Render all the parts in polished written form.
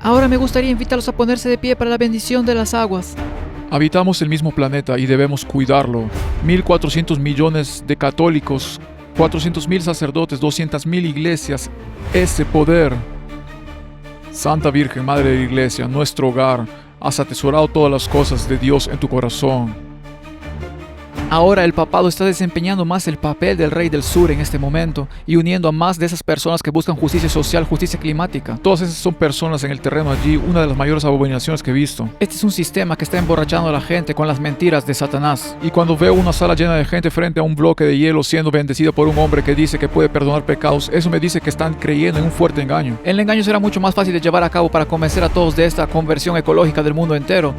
Ahora me gustaría invitarlos a ponerse de pie para la bendición de las aguas. Habitamos el mismo planeta y debemos cuidarlo. 1.400 millones de católicos, 400.000 sacerdotes, 200.000 iglesias. Ese poder. Santa Virgen, Madre de la Iglesia, nuestro hogar, has atesorado todas las cosas de Dios en tu corazón. Ahora el papado está desempeñando más el papel del rey del sur en este momento y uniendo a más de esas personas que buscan justicia social, justicia climática. Todas esas son personas en el terreno allí, una de las mayores abominaciones que he visto. Este es un sistema que está emborrachando a la gente con las mentiras de Satanás. Y cuando veo una sala llena de gente frente a un bloque de hielo siendo bendecido por un hombre que dice que puede perdonar pecados, eso me dice que están creyendo en un fuerte engaño. El engaño será mucho más fácil de llevar a cabo para convencer a todos de esta conversión ecológica del mundo entero,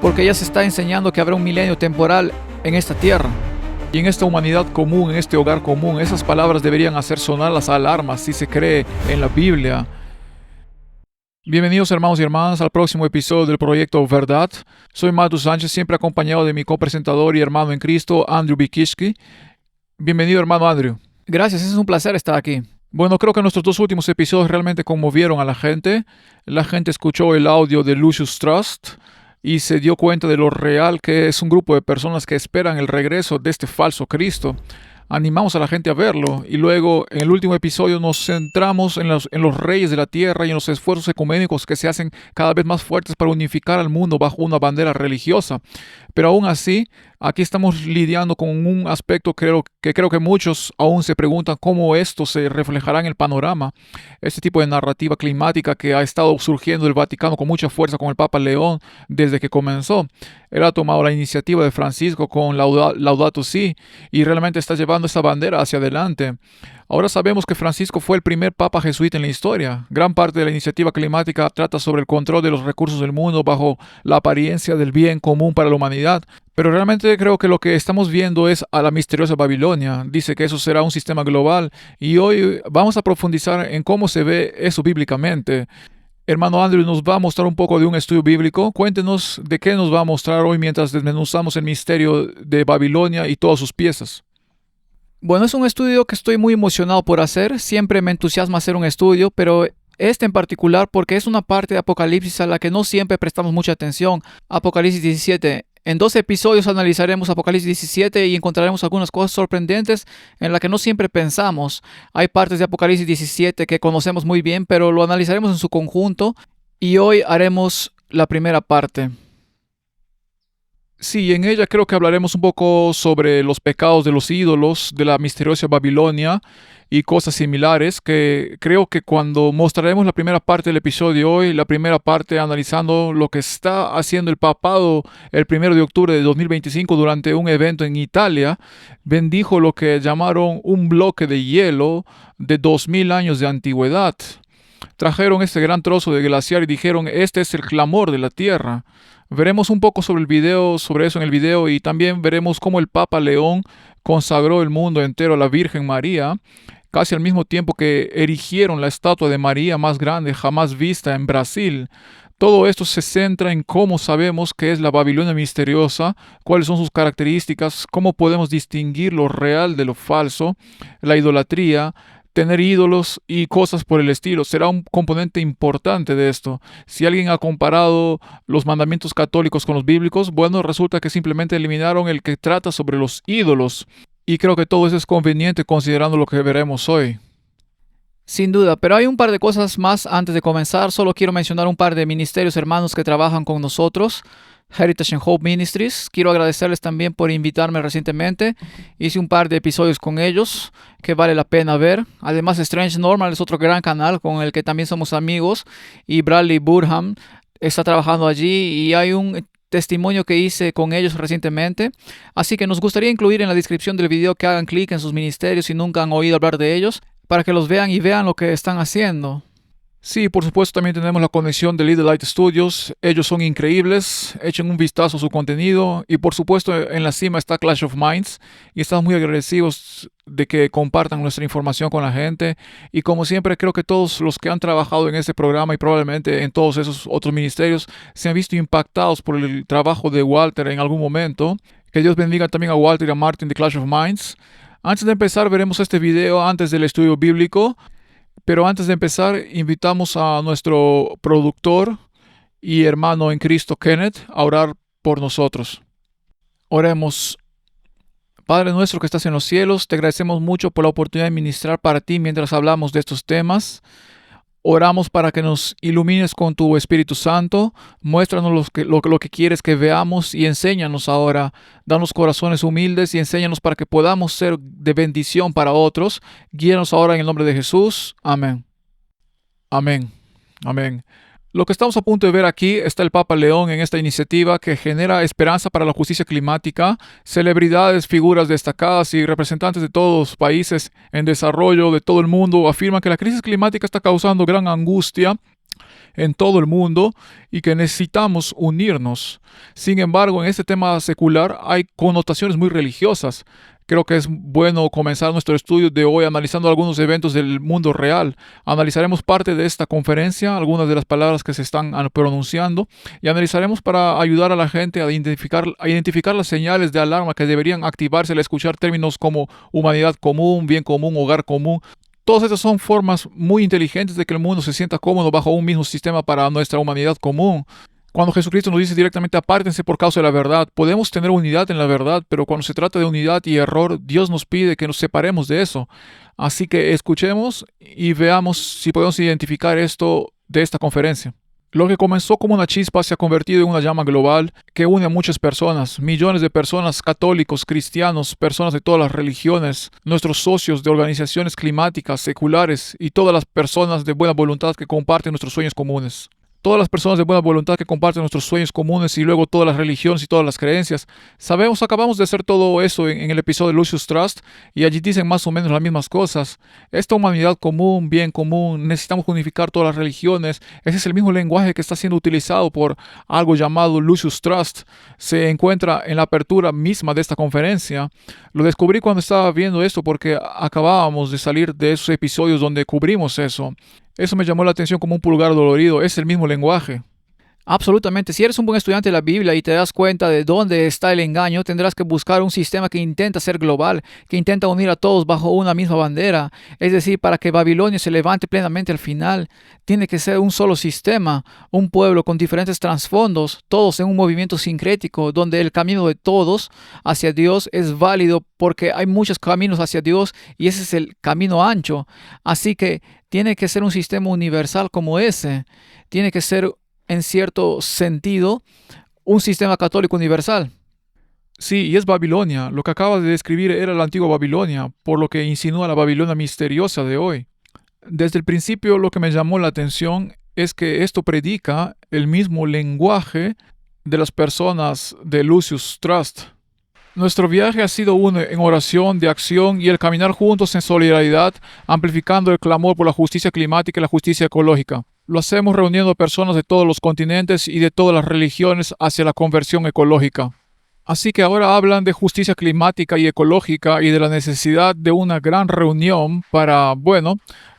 porque ya se está enseñando que habrá un milenio temporal en esta tierra. Y en esta humanidad común, en este hogar común, esas palabras deberían hacer sonar las alarmas si se cree en la Biblia. Bienvenidos hermanos y hermanas al próximo episodio del Proyecto Verdad. Soy Matu Sánchez, siempre acompañado de mi copresentador y hermano en Cristo, Andrew Bikishki. Bienvenido hermano Andrew. Gracias, es un placer estar aquí. Bueno, creo que nuestros dos últimos episodios realmente conmovieron a la gente. La gente escuchó el audio de Lucius Trust y se dio cuenta de lo real que es un grupo de personas que esperan el regreso de este falso Cristo. Animamos a la gente a verlo y luego en el último episodio nos centramos en los reyes de la tierra y en los esfuerzos ecuménicos que se hacen cada vez más fuertes para unificar al mundo bajo una bandera religiosa. Pero aún así, aquí estamos lidiando con un aspecto que creo que muchos aún se preguntan cómo esto se reflejará en el panorama. Este tipo de narrativa climática que ha estado surgiendo del Vaticano con mucha fuerza con el Papa León desde que comenzó. Él ha tomado la iniciativa de Francisco con Laudato Si y realmente está llevando esa bandera hacia adelante. Ahora sabemos que Francisco fue el primer papa jesuita en la historia. Gran parte de la iniciativa climática trata sobre el control de los recursos del mundo bajo la apariencia del bien común para la humanidad. Pero realmente creo que lo que estamos viendo es a la misteriosa Babilonia. Dice que eso será un sistema global y hoy vamos a profundizar en cómo se ve eso bíblicamente. Hermano Andrew nos va a mostrar un poco de un estudio bíblico. Cuéntenos de qué nos va a mostrar hoy mientras desmenuzamos el misterio de Babilonia y todas sus piezas. Bueno, es un estudio que estoy muy emocionado por hacer. Siempre me entusiasma hacer un estudio, pero este en particular porque es una parte de Apocalipsis a la que no siempre prestamos mucha atención. Apocalipsis 17. En 12 episodios analizaremos Apocalipsis 17 y encontraremos algunas cosas sorprendentes en las que no siempre pensamos. Hay partes de Apocalipsis 17 que conocemos muy bien, pero lo analizaremos en su conjunto y hoy haremos la primera parte. Sí, en ella creo que hablaremos un poco sobre los pecados de los ídolos, de la misteriosa Babilonia y cosas similares que creo que cuando mostraremos la primera parte del episodio hoy, la primera parte analizando lo que está haciendo el papado el 1 de octubre de 2025 durante un evento en Italia, bendijo lo que llamaron un bloque de hielo de 2000 años de antigüedad. Trajeron este gran trozo de glaciar y dijeron, este es el clamor de la tierra. Veremos un poco sobre eso en el video y también veremos cómo el Papa León consagró el mundo entero a la Virgen María, casi al mismo tiempo que erigieron la estatua de María más grande jamás vista en Brasil. Todo esto se centra en cómo sabemos qué es la Babilonia misteriosa, cuáles son sus características, cómo podemos distinguir lo real de lo falso, la idolatría, tener ídolos y cosas por el estilo. Será un componente importante de esto. Si alguien ha comparado los mandamientos católicos con los bíblicos, bueno, resulta que simplemente eliminaron el que trata sobre los ídolos. Y creo que todo eso es conveniente considerando lo que veremos hoy. Sin duda, pero hay un par de cosas más antes de comenzar. Solo quiero mencionar un par de ministerios hermanos que trabajan con nosotros. Heritage and Hope Ministries. Quiero agradecerles también por invitarme recientemente. Hice un par de episodios con ellos que vale la pena ver. Además, Strange Normal es otro gran canal con el que también somos amigos. Y Bradley Burham está trabajando allí y hay un testimonio que hice con ellos recientemente. Así que nos gustaría incluir en la descripción del video que hagan clic en sus ministerios si nunca han oído hablar de ellos, para que los vean y vean lo que están haciendo. Sí, por supuesto también tenemos la conexión de Lead Light Studios. Ellos son increíbles, echen un vistazo a su contenido y por supuesto en la cima está Clash of Minds y estamos muy agradecidos de que compartan nuestra información con la gente y como siempre creo que todos los que han trabajado en este programa y probablemente en todos esos otros ministerios se han visto impactados por el trabajo de Walter en algún momento. Que Dios bendiga también a Walter y a Martin de Clash of Minds. Antes de empezar veremos este video antes del estudio bíblico. Pero antes de empezar, invitamos a nuestro productor y hermano en Cristo, Kenneth, a orar por nosotros. Oremos. Padre nuestro que estás en los cielos, te agradecemos mucho por la oportunidad de ministrar para ti mientras hablamos de estos temas. Oramos para que nos ilumines con tu Espíritu Santo, muéstranos lo que quieres que veamos y enséñanos ahora. Danos corazones humildes y enséñanos para que podamos ser de bendición para otros. Guíanos ahora en el nombre de Jesús. Amén. Amén. Amén. Lo que estamos a punto de ver aquí está el Papa León en esta iniciativa que genera esperanza para la justicia climática. Celebridades, figuras destacadas y representantes de todos los países en desarrollo de todo el mundo afirman que la crisis climática está causando gran angustia en todo el mundo y que necesitamos unirnos. Sin embargo, en este tema secular hay connotaciones muy religiosas. Creo que es bueno comenzar nuestro estudio de hoy analizando algunos eventos del mundo real. Analizaremos parte de esta conferencia, algunas de las palabras que se están pronunciando, y analizaremos para ayudar a la gente a identificar las señales de alarma que deberían activarse al escuchar términos como humanidad común, bien común, hogar común. Todas estas son formas muy inteligentes de que el mundo se sienta cómodo bajo un mismo sistema para nuestra humanidad común. Cuando Jesucristo nos dice directamente apártense por causa de la verdad, podemos tener unidad en la verdad, pero cuando se trata de unidad y error, Dios nos pide que nos separemos de eso. Así que escuchemos y veamos si podemos identificar esto de esta conferencia. Lo que comenzó como una chispa se ha convertido en una llama global que une a muchas personas, millones de personas, católicos, cristianos, personas de todas las religiones, nuestros socios de organizaciones climáticas, seculares y todas las personas de buena voluntad que comparten nuestros sueños comunes. Todas las personas de buena voluntad que comparten nuestros sueños comunes y luego todas las religiones y todas las creencias. Acabamos de hacer todo eso en el episodio de Lucius Trust y allí dicen más o menos las mismas cosas. Esta humanidad común, bien común, necesitamos unificar todas las religiones. Ese es el mismo lenguaje que está siendo utilizado por algo llamado Lucius Trust. Se encuentra en la apertura misma de esta conferencia. Lo descubrí cuando estaba viendo esto porque acabábamos de salir de esos episodios donde cubrimos eso. Eso me llamó la atención como un pulgar dolorido. Es el mismo lenguaje. Absolutamente. Si eres un buen estudiante de la Biblia y te das cuenta de dónde está el engaño, tendrás que buscar un sistema que intenta ser global, que intenta unir a todos bajo una misma bandera. Es decir, para que Babilonia se levante plenamente al final, tiene que ser un solo sistema, un pueblo con diferentes trasfondos, todos en un movimiento sincrético, donde el camino de todos hacia Dios es válido porque hay muchos caminos hacia Dios y ese es el camino ancho. Así que tiene que ser un sistema universal como ese. Tiene que ser en cierto sentido, un sistema católico universal. Sí, y es Babilonia. Lo que acabas de describir era la antigua Babilonia, por lo que insinúa la Babilonia misteriosa de hoy. Desde el principio lo que me llamó la atención es que esto predica el mismo lenguaje de las personas de Lucius Trust. Nuestro viaje ha sido uno en oración, de acción y el caminar juntos en solidaridad, amplificando el clamor por la justicia climática y la justicia ecológica. Lo hacemos reuniendo a personas de todos los continentes y de todas las religiones hacia la conversión ecológica. Así que ahora hablan de justicia climática y ecológica y de la necesidad de una gran reunión para,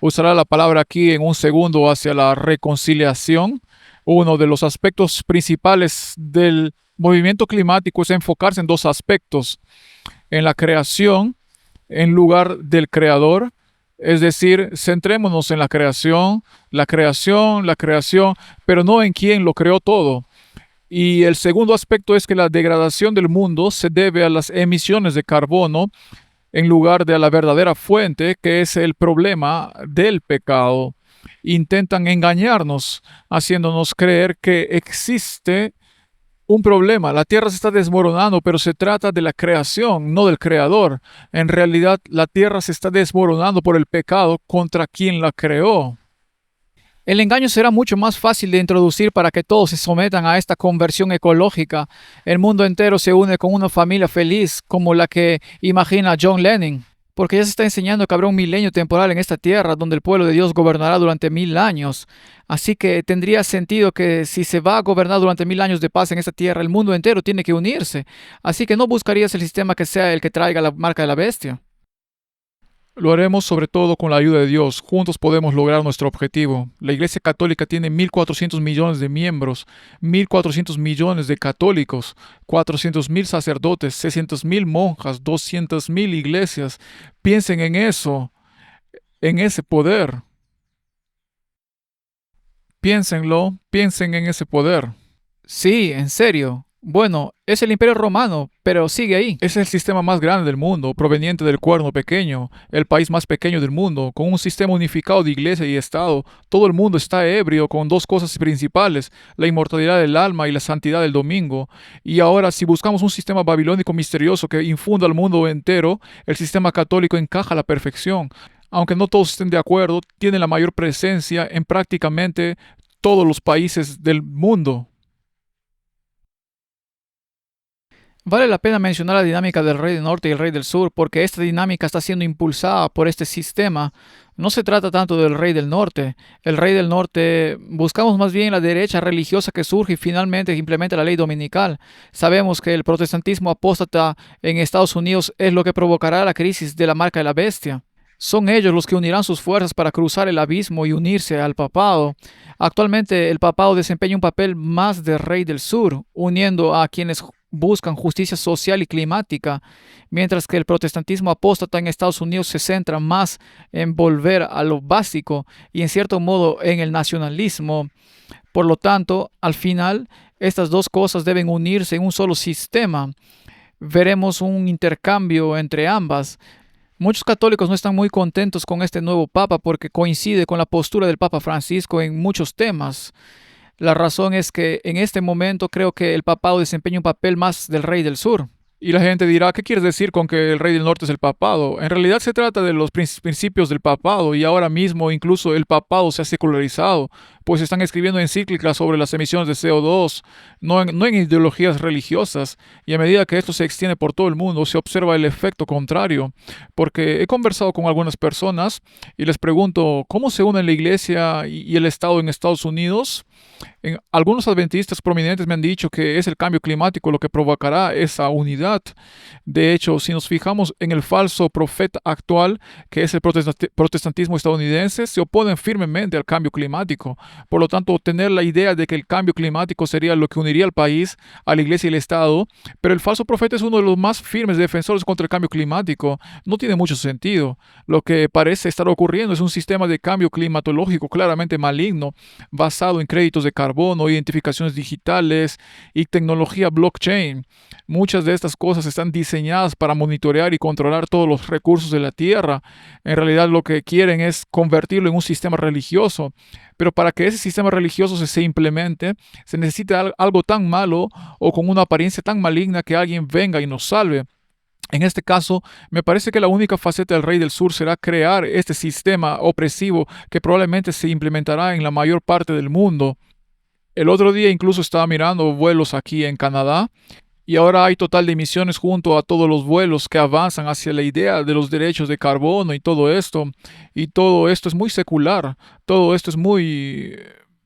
usará la palabra aquí en un segundo, hacia la reconciliación. Uno de los aspectos principales del movimiento climático es enfocarse en dos aspectos: en la creación, en lugar del creador. Es decir, centrémonos en la creación, pero no en quién lo creó todo. Y el segundo aspecto es que la degradación del mundo se debe a las emisiones de carbono en lugar de a la verdadera fuente, que es el problema del pecado. Intentan engañarnos, haciéndonos creer que existe un problema. La Tierra se está desmoronando, pero se trata de la creación, no del creador. En realidad, la Tierra se está desmoronando por el pecado contra quien la creó. El engaño será mucho más fácil de introducir para que todos se sometan a esta conversión ecológica. El mundo entero se une con una familia feliz como la que imagina John Lennon. Porque ya se está enseñando que habrá un milenio temporal en esta tierra donde el pueblo de Dios gobernará durante 1000 años. Así que tendría sentido que si se va a gobernar durante 1000 años de paz en esta tierra, el mundo entero tiene que unirse. Así que no buscarías el sistema que sea el que traiga la marca de la bestia. Lo haremos sobre todo con la ayuda de Dios. Juntos podemos lograr nuestro objetivo. La Iglesia Católica tiene 1.400 millones de miembros, 1.400 millones de católicos, 400.000 sacerdotes, 600.000 monjas, 200.000 iglesias. Piensen en eso, en ese poder. Piénsenlo, piensen en ese poder. Sí, en serio. Bueno, es el Imperio Romano, pero sigue ahí. Es el sistema más grande del mundo, proveniente del Cuerno Pequeño, el país más pequeño del mundo, con un sistema unificado de iglesia y Estado. Todo el mundo está ebrio con dos cosas principales, la inmortalidad del alma y la santidad del domingo. Y ahora, si buscamos un sistema babilónico misterioso que infunda al mundo entero, el sistema católico encaja a la perfección. Aunque no todos estén de acuerdo, tiene la mayor presencia en prácticamente todos los países del mundo. Vale la pena mencionar la dinámica del Rey del Norte y el Rey del Sur, porque esta dinámica está siendo impulsada por este sistema. No se trata tanto del Rey del Norte. El Rey del Norte buscamos más bien la derecha religiosa que surge y finalmente implementa la ley dominical. Sabemos que el protestantismo apóstata en Estados Unidos es lo que provocará la crisis de la marca de la bestia. Son ellos los que unirán sus fuerzas para cruzar el abismo y unirse al papado. Actualmente el papado desempeña un papel más de Rey del Sur, uniendo a quienes buscan justicia social y climática, mientras que el protestantismo apóstata en Estados Unidos se centra más en volver a lo básico y en cierto modo en el nacionalismo. Por lo tanto, al final, estas dos cosas deben unirse en un solo sistema. Veremos un intercambio entre ambas. Muchos católicos no están muy contentos con este nuevo papa porque coincide con la postura del Papa Francisco en muchos temas. La razón es que en este momento creo que el papado desempeña un papel más del Rey del Sur. Y la gente dirá, ¿qué quieres decir con que el rey del norte es el papado? En realidad se trata de los principios del papado y ahora mismo incluso el papado se ha secularizado, pues están escribiendo encíclicas sobre las emisiones de CO2, no en ideologías religiosas, y a medida que esto se extiende por todo el mundo se observa el efecto contrario, porque he conversado con algunas personas y les pregunto, ¿cómo se unen la iglesia y el Estado en Estados Unidos? Algunos adventistas prominentes me han dicho que es el cambio climático lo que provocará esa unidad. De hecho, si nos fijamos en el falso profeta actual, que es el protestantismo estadounidense, se oponen firmemente al cambio climático. Por lo tanto, tener la idea de que el cambio climático sería lo que uniría al país, a la iglesia y el Estado, pero el falso profeta es uno de los más firmes defensores contra el cambio climático, no tiene mucho sentido. Lo que parece estar ocurriendo es un sistema de cambio climatológico claramente maligno, basado en créditos de carbono, identificaciones digitales y tecnología blockchain. Muchas de estas cosas están diseñadas para monitorear y controlar todos los recursos de la Tierra. En realidad lo que quieren es convertirlo en un sistema religioso. Pero para que ese sistema religioso se implemente, se necesita algo tan malo o con una apariencia tan maligna que alguien venga y nos salve. En este caso, me parece que la única faceta del Rey del Sur será crear este sistema opresivo que probablemente se implementará en la mayor parte del mundo. El otro día incluso estaba mirando vuelos aquí en Canadá y ahora hay total de emisiones junto a todos los vuelos que avanzan hacia la idea de los derechos de carbono y todo esto. Y todo esto es muy secular, todo esto es muy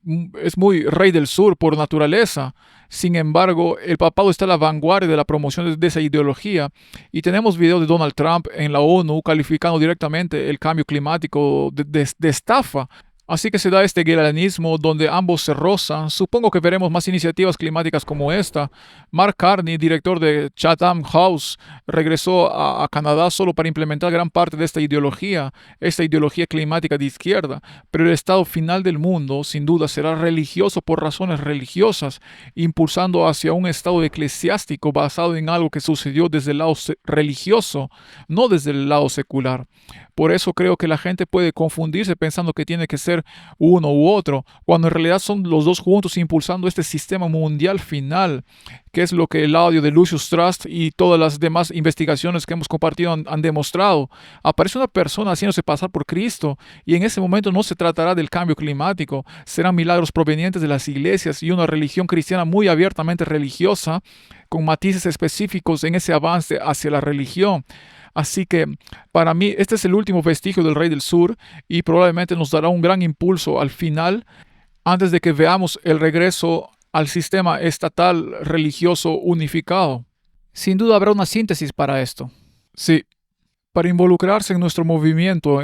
Rey del Sur por naturaleza. Sin embargo, el papado está a la vanguardia de la promoción de esa ideología y tenemos videos de Donald Trump en la ONU calificando directamente el cambio climático de estafa. Así que se da este guerreranismo donde ambos se rozan. Supongo que veremos más iniciativas climáticas como esta. Mark Carney, director de Chatham House, regresó a Canadá solo para implementar gran parte de esta ideología climática de izquierda. Pero el estado final del mundo, sin duda, será religioso por razones religiosas, impulsando hacia un estado eclesiástico basado en algo que sucedió desde el lado religioso, no desde el lado secular. Por eso creo que la gente puede confundirse pensando que tiene que ser uno u otro, cuando en realidad son los dos juntos impulsando este sistema mundial final, que es lo que el audio de Lucius Trust y todas las demás investigaciones que hemos compartido han demostrado. Aparece una persona haciéndose pasar por Cristo y en ese momento no se tratará del cambio climático, serán milagros provenientes de las iglesias y una religión cristiana muy abiertamente religiosa, con matices específicos en ese avance hacia la religión. Así que para mí este es el último vestigio del Rey del Sur y probablemente nos dará un gran impulso al final antes de que veamos el regreso al sistema estatal religioso unificado. Sin duda habrá una síntesis para esto. Sí, para involucrarse en nuestro movimiento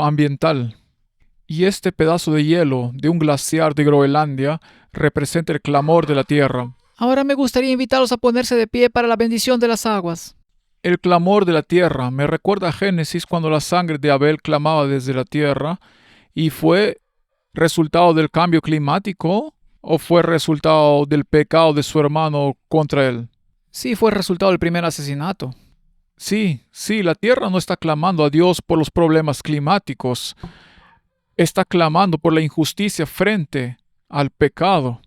ambiental. Y este pedazo de hielo de un glaciar de Groenlandia representa el clamor de la tierra. Ahora me gustaría invitarlos a ponerse de pie para la bendición de las aguas. El clamor de la tierra me recuerda a Génesis cuando la sangre de Abel clamaba desde la tierra y fue ¿Resultado del cambio climático o fue resultado del pecado de su hermano contra él? Sí, fue el resultado del primer asesinato. Sí, la tierra no está clamando a Dios por los problemas climáticos, está clamando por la injusticia frente al pecado.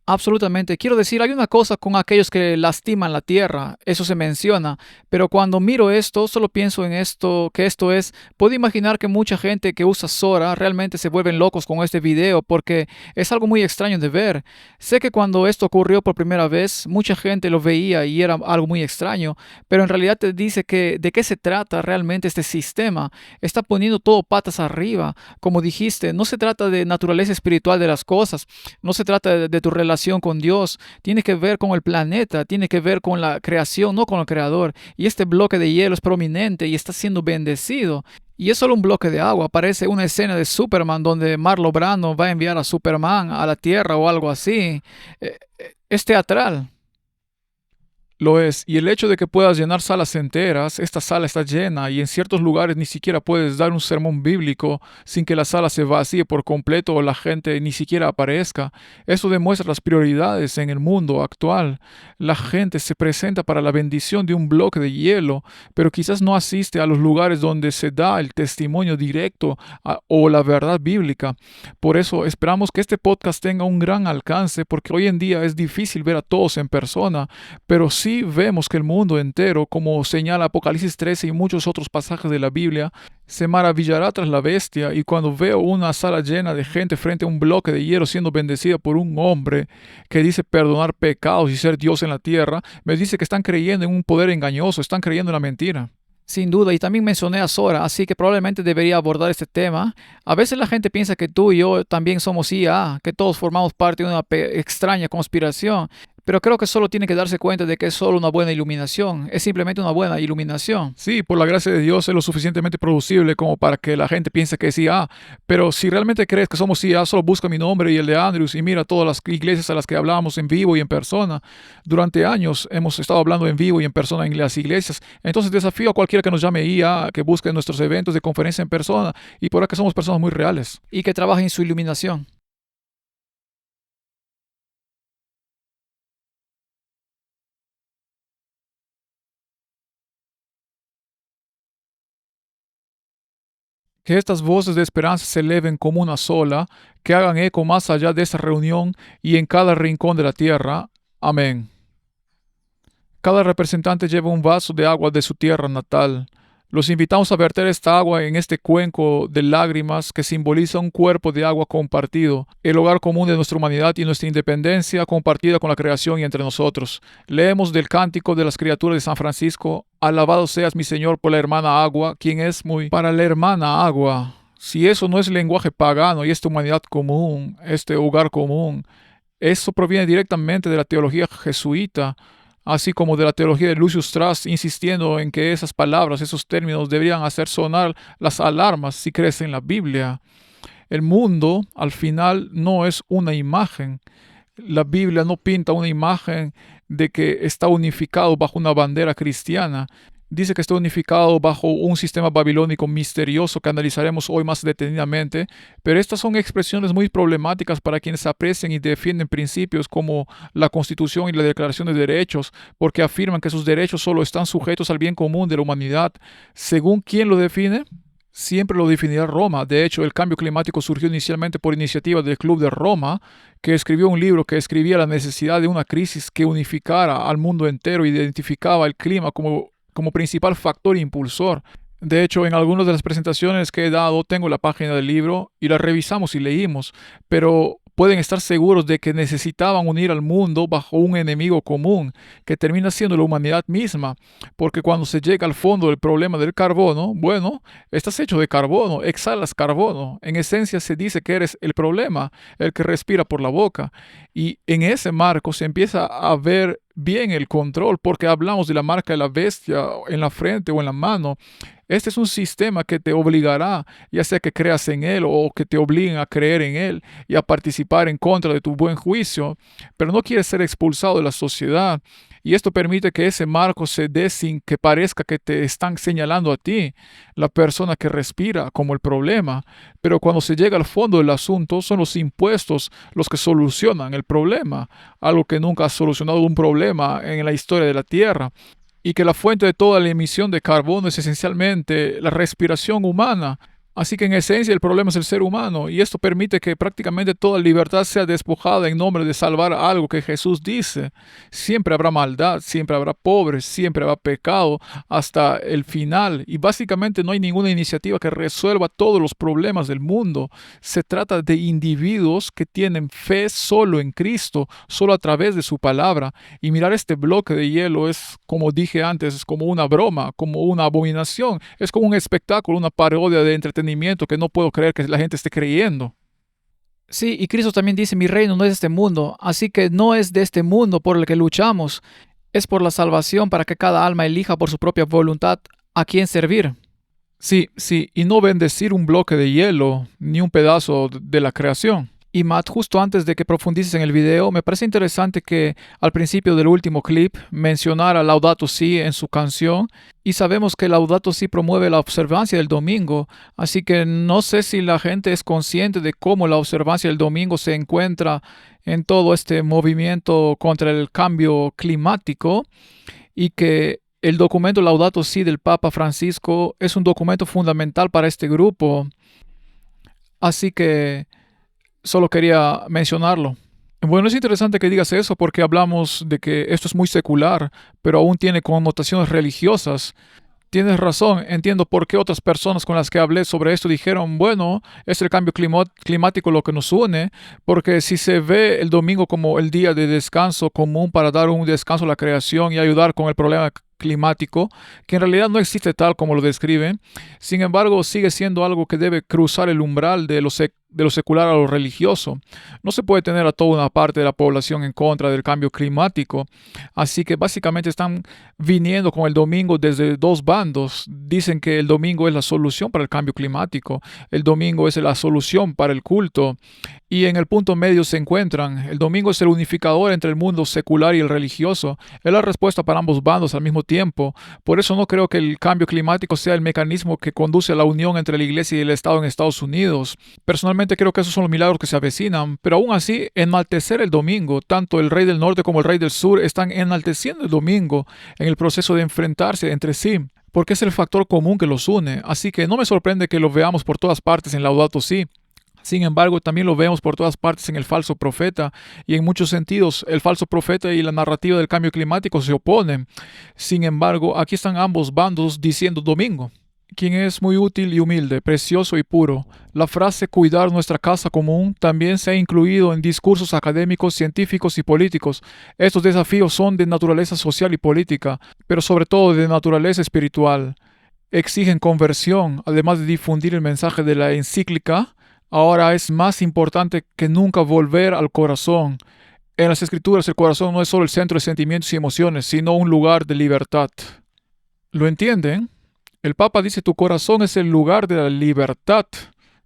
Absolutamente. Quiero decir, hay una cosa con aquellos que lastiman la tierra, eso se menciona, pero cuando miro esto, solo pienso en esto, que esto es, puedo imaginar que mucha gente que usa Sora realmente se vuelven locos con este video porque es algo muy extraño de ver. Sé que cuando esto ocurrió por primera vez, mucha gente lo veía y era algo muy extraño, pero en realidad te dice que de qué se trata realmente este sistema. Está poniendo todo patas arriba. Como dijiste, no se trata de naturaleza espiritual de las cosas, no se trata de tu relación con Dios, tiene que ver con el planeta, tiene que ver con la creación, no con el creador. Y este bloque de hielo es prominente y está siendo bendecido. Y es solo un bloque de agua. Parece una escena de Superman donde Marlon Brando va a enviar a Superman a la Tierra o algo así. Es teatral. Lo es, y el hecho de que puedas llenar salas enteras, esta sala está llena y en ciertos lugares ni siquiera puedes dar un sermón bíblico sin que la sala se vacíe por completo o la gente ni siquiera aparezca. Eso demuestra las prioridades en el mundo actual. La gente se presenta para la bendición de un bloque de hielo, pero quizás no asiste a los lugares donde se da el testimonio directo o la verdad bíblica. Por eso esperamos que este podcast tenga un gran alcance porque hoy en día es difícil ver a todos en persona, pero sí vemos que el mundo entero, como señala Apocalipsis 13 y muchos otros pasajes de la Biblia, se maravillará tras la bestia. Y cuando veo una sala llena de gente frente a un bloque de hielo siendo bendecida por un hombre que dice perdonar pecados y ser Dios en la tierra, me dice que están creyendo en un poder engañoso, están creyendo en la mentira. Sin duda, y también mencioné a Sora, así que probablemente debería abordar este tema. A veces la gente piensa que tú y yo también somos IA, que todos formamos parte de una extraña conspiración, pero creo que solo tiene que darse cuenta de que es solo una buena iluminación, es simplemente una buena iluminación. Sí, por la gracia de Dios es lo suficientemente producible como para que la gente piense que es IA. Pero si realmente crees que somos IA, solo busca mi nombre y el de Andrews y mira todas las iglesias a las que hablamos en vivo y en persona. Durante años hemos estado hablando en vivo y en persona en las iglesias. Entonces desafío a cualquiera que nos llame IA, que busque nuestros eventos de conferencia en persona y por acá somos personas muy reales. Y que trabaje en su iluminación. Que estas voces de esperanza se eleven como una sola, que hagan eco más allá de esta reunión y en cada rincón de la tierra. Amén. Cada representante lleva un vaso de agua de su tierra natal. Los invitamos a verter esta agua en este cuenco de lágrimas que simboliza un cuerpo de agua compartido, el hogar común de nuestra humanidad y nuestra independencia compartida con la creación y entre nosotros. Leemos del cántico de las criaturas de San Francisco: alabado seas mi Señor por la hermana agua, quien es muy para la hermana agua. Si eso no es lenguaje pagano y esta humanidad común, este hogar común, eso proviene directamente de la teología jesuita, así como de la teología de Lucius Strauss, insistiendo en que esas palabras, esos términos deberían hacer sonar las alarmas si crees en la Biblia. El mundo, al final, no es una imagen. La Biblia no pinta una imagen de que está unificado bajo una bandera cristiana. Dice que está unificado bajo un sistema babilónico misterioso que analizaremos hoy más detenidamente, pero estas son expresiones muy problemáticas para quienes aprecian y defienden principios como la Constitución y la Declaración de Derechos, porque afirman que sus derechos solo están sujetos al bien común de la humanidad. ¿Según quién lo define? Siempre lo definirá Roma. De hecho, el cambio climático surgió inicialmente por iniciativa del Club de Roma, que escribió un libro que escribía la necesidad de una crisis que unificara al mundo entero y identificaba el clima como principal factor impulsor. De hecho, en algunas de las presentaciones que he dado tengo la página del libro y la revisamos y leímos, pero pueden estar seguros de que necesitaban unir al mundo bajo un enemigo común, que termina siendo la humanidad misma, porque cuando se llega al fondo del problema del carbono, bueno, estás hecho de carbono, exhalas carbono, en esencia se dice que eres el problema, el que respira por la boca, y en ese marco se empieza a ver bien el control, porque hablamos de la marca de la bestia en la frente o en la mano. Este es un sistema que te obligará, ya sea que creas en él o que te obliguen a creer en él y a participar en contra de tu buen juicio, pero no quieres ser expulsado de la sociedad. y esto permite que ese marco se dé sin que parezca que te están señalando a ti, la persona que respira, como el problema. Pero cuando se llega al fondo del asunto, son los impuestos los que solucionan el problema, algo que nunca ha solucionado un problema en la historia de la Tierra, y que la fuente de toda la emisión de carbono es esencialmente la respiración humana. Así que en esencia el problema es el ser humano, y esto permite que prácticamente toda libertad sea despojada en nombre de salvar algo que Jesús dice. Siempre habrá maldad, siempre habrá pobres, siempre habrá pecado hasta el final, y básicamente no hay ninguna iniciativa que resuelva todos los problemas del mundo. Se trata de individuos que tienen fe solo en Cristo, solo a través de su palabra, y mirar este bloque de hielo es, como dije antes, es como una broma, como una abominación, es como un espectáculo, una parodia de entretenimiento que no puedo creer que la gente esté creyendo. Sí, y Cristo también dice, mi reino no es de este mundo, así que no es de este mundo por el que luchamos, es por la salvación para que cada alma elija por su propia voluntad a quién servir. Sí, sí, y no bendecir un bloque de hielo ni un pedazo de la creación. Y Matt, justo antes de que profundices en el video, me parece interesante que al principio del último clip mencionara Laudato Si en su canción, y sabemos que Laudato Si promueve la observancia del domingo, así que no sé si la gente es consciente de cómo la observancia del domingo se encuentra en todo este movimiento contra el cambio climático, y que el documento Laudato Si del Papa Francisco es un documento fundamental para este grupo. Así que solo quería mencionarlo. Bueno, es interesante que digas eso porque hablamos de que esto es muy secular, pero aún tiene connotaciones religiosas. Tienes razón, entiendo por qué otras personas con las que hablé sobre esto dijeron, bueno, es el cambio climático lo que nos une, porque si se ve el domingo como el día de descanso común para dar un descanso a la creación y ayudar con el problema climático, que en realidad no existe tal como lo describen, sin embargo sigue siendo algo que debe cruzar el umbral de lo secular a lo religioso. No se puede tener a toda una parte de la población en contra del cambio climático, así que básicamente están viniendo con el domingo desde dos bandos. Dicen que el domingo es la solución para el cambio climático, el domingo es la solución para el culto, y en el punto medio se encuentran. El domingo es el unificador entre el mundo secular y el religioso, es la respuesta para ambos bandos al mismo tiempo. Por eso no creo que el cambio climático sea el mecanismo que conduce a la unión entre la Iglesia y el Estado en Estados Unidos. Personalmente creo que esos son los milagros que se avecinan, pero aún así, enaltecer el domingo, tanto el rey del norte como el rey del sur están enalteciendo el domingo en el proceso de enfrentarse entre sí, porque es el factor común que los une, así que no me sorprende que lo veamos por todas partes en Laudato Si. Sin embargo, también lo vemos por todas partes en el falso profeta, y en muchos sentidos el falso profeta y la narrativa del cambio climático se oponen. Sin embargo, aquí están ambos bandos diciendo domingo, quien es muy útil y humilde, precioso y puro. La frase cuidar nuestra casa común también se ha incluido en discursos académicos, científicos y políticos. Estos desafíos son de naturaleza social y política, pero sobre todo de naturaleza espiritual. Exigen conversión, además de difundir el mensaje de la encíclica. Ahora es más importante que nunca volver al corazón. En las Escrituras el corazón no es solo el centro de sentimientos y emociones, sino un lugar de libertad. ¿Lo entienden? El Papa dice tu corazón es el lugar de la libertad.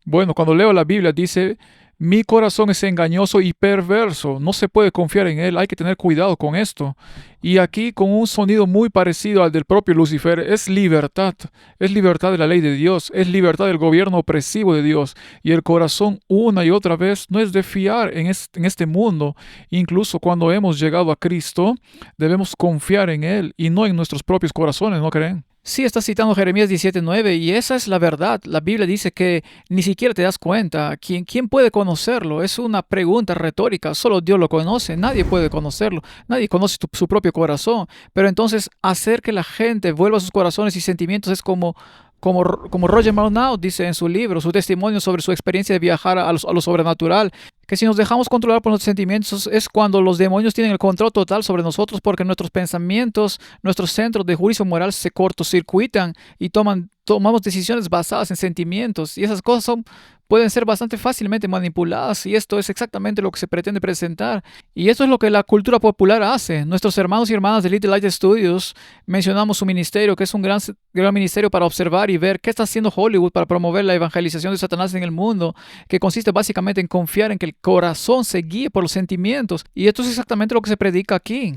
Bueno, cuando leo la Biblia dice mi corazón es engañoso y perverso, no se puede confiar en él, hay que tener cuidado con esto. Y aquí con un sonido muy parecido al del propio Lucifer, es libertad de la ley de Dios, es libertad del gobierno opresivo de Dios. Y el corazón una y otra vez no es de fiar en este mundo. Incluso cuando hemos llegado a Cristo, debemos confiar en Él y no en nuestros propios corazones, ¿no creen? Sí, está citando Jeremías 17:9 y esa es la verdad. La Biblia dice que ni siquiera te das cuenta. ¿Quién puede conocerlo? Es una pregunta retórica. Solo Dios lo conoce. Nadie puede conocerlo. Nadie conoce su propio corazón. Pero entonces hacer que la gente vuelva a sus corazones y sentimientos es como Roger Marnow dice en su libro, su testimonio sobre su experiencia de viajar a lo sobrenatural, que si nos dejamos controlar por nuestros sentimientos es cuando los demonios tienen el control total sobre nosotros porque nuestros pensamientos, nuestros centros de juicio moral se cortocircuitan y tomamos decisiones basadas en sentimientos y esas cosas pueden ser bastante fácilmente manipuladas y esto es exactamente lo que se pretende presentar. Y esto es lo que la cultura popular hace. Nuestros hermanos y hermanas de Little Light Studios mencionamos su ministerio, que es un gran ministerio para observar y ver qué está haciendo Hollywood para promover la evangelización de Satanás en el mundo, que consiste básicamente en confiar en que el corazón se guíe por los sentimientos. Y esto es exactamente lo que se predica aquí.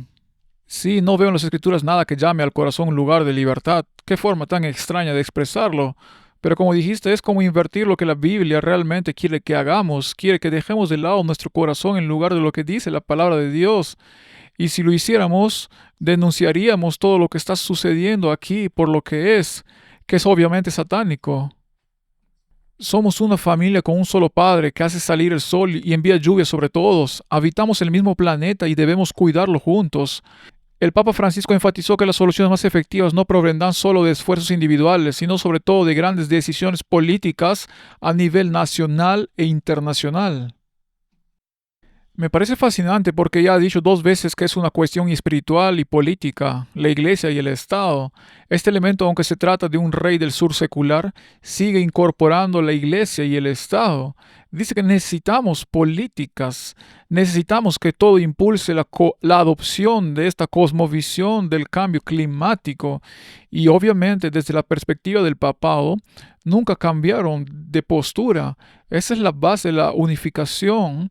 Sí, no veo en las escrituras nada que llame al corazón un lugar de libertad. Qué forma tan extraña de expresarlo. Pero como dijiste, es como invertir lo que la Biblia realmente quiere que hagamos. Quiere que dejemos de lado nuestro corazón en lugar de lo que dice la palabra de Dios. Y si lo hiciéramos, denunciaríamos todo lo que está sucediendo aquí por lo que es obviamente satánico. Somos una familia con un solo Padre que hace salir el sol y envía lluvia sobre todos. Habitamos el mismo planeta y debemos cuidarlo juntos. El Papa Francisco enfatizó que las soluciones más efectivas no provendrán solo de esfuerzos individuales, sino sobre todo de grandes decisiones políticas a nivel nacional e internacional. Me parece fascinante porque ya ha dicho 2 veces que es una cuestión espiritual y política, la Iglesia y el Estado. Este elemento, aunque se trata de un rey del sur secular, sigue incorporando la Iglesia y el Estado. Dice que necesitamos políticas, necesitamos que todo impulse la adopción de esta cosmovisión del cambio climático. Y obviamente desde la perspectiva del papado, nunca cambiaron de postura. Esa es la base de la unificación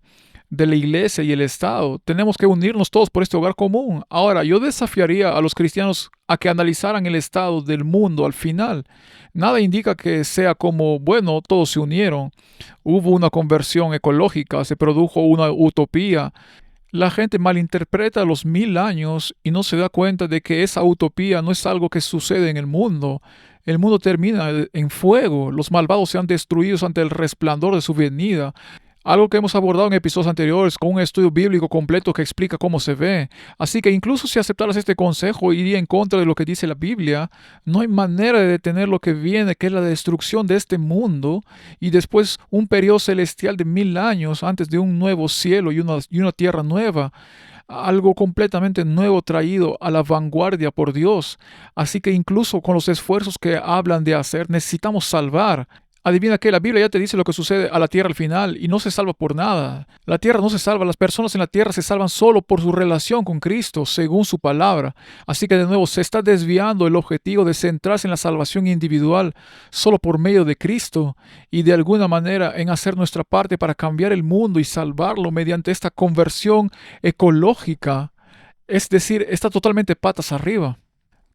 de la iglesia y el Estado. Tenemos que unirnos todos por este hogar común. Ahora, yo desafiaría a los cristianos a que analizaran el estado del mundo al final. Nada indica que sea como, bueno, todos se unieron. Hubo una conversión ecológica, se produjo una utopía. La gente malinterpreta los 1000 años y no se da cuenta de que esa utopía no es algo que sucede en el mundo. El mundo termina en fuego. Los malvados sean destruidos ante el resplandor de su venida. Algo que hemos abordado en episodios anteriores con un estudio bíblico completo que explica cómo se ve. Así que incluso si aceptaras este consejo, iría en contra de lo que dice la Biblia. No hay manera de detener lo que viene, que es la destrucción de este mundo, y después un periodo celestial de 1000 años antes de un nuevo cielo y una tierra nueva. Algo completamente nuevo traído a la vanguardia por Dios. Así que incluso con los esfuerzos que hablan de hacer, necesitamos salvar. Adivina qué, la Biblia ya te dice lo que sucede a la tierra al final y no se salva por nada. La tierra no se salva, las personas en la tierra se salvan solo por su relación con Cristo, según su palabra. Así que de nuevo se está desviando el objetivo de centrarse en la salvación individual solo por medio de Cristo y de alguna manera en hacer nuestra parte para cambiar el mundo y salvarlo mediante esta conversión ecológica. Es decir, está totalmente patas arriba.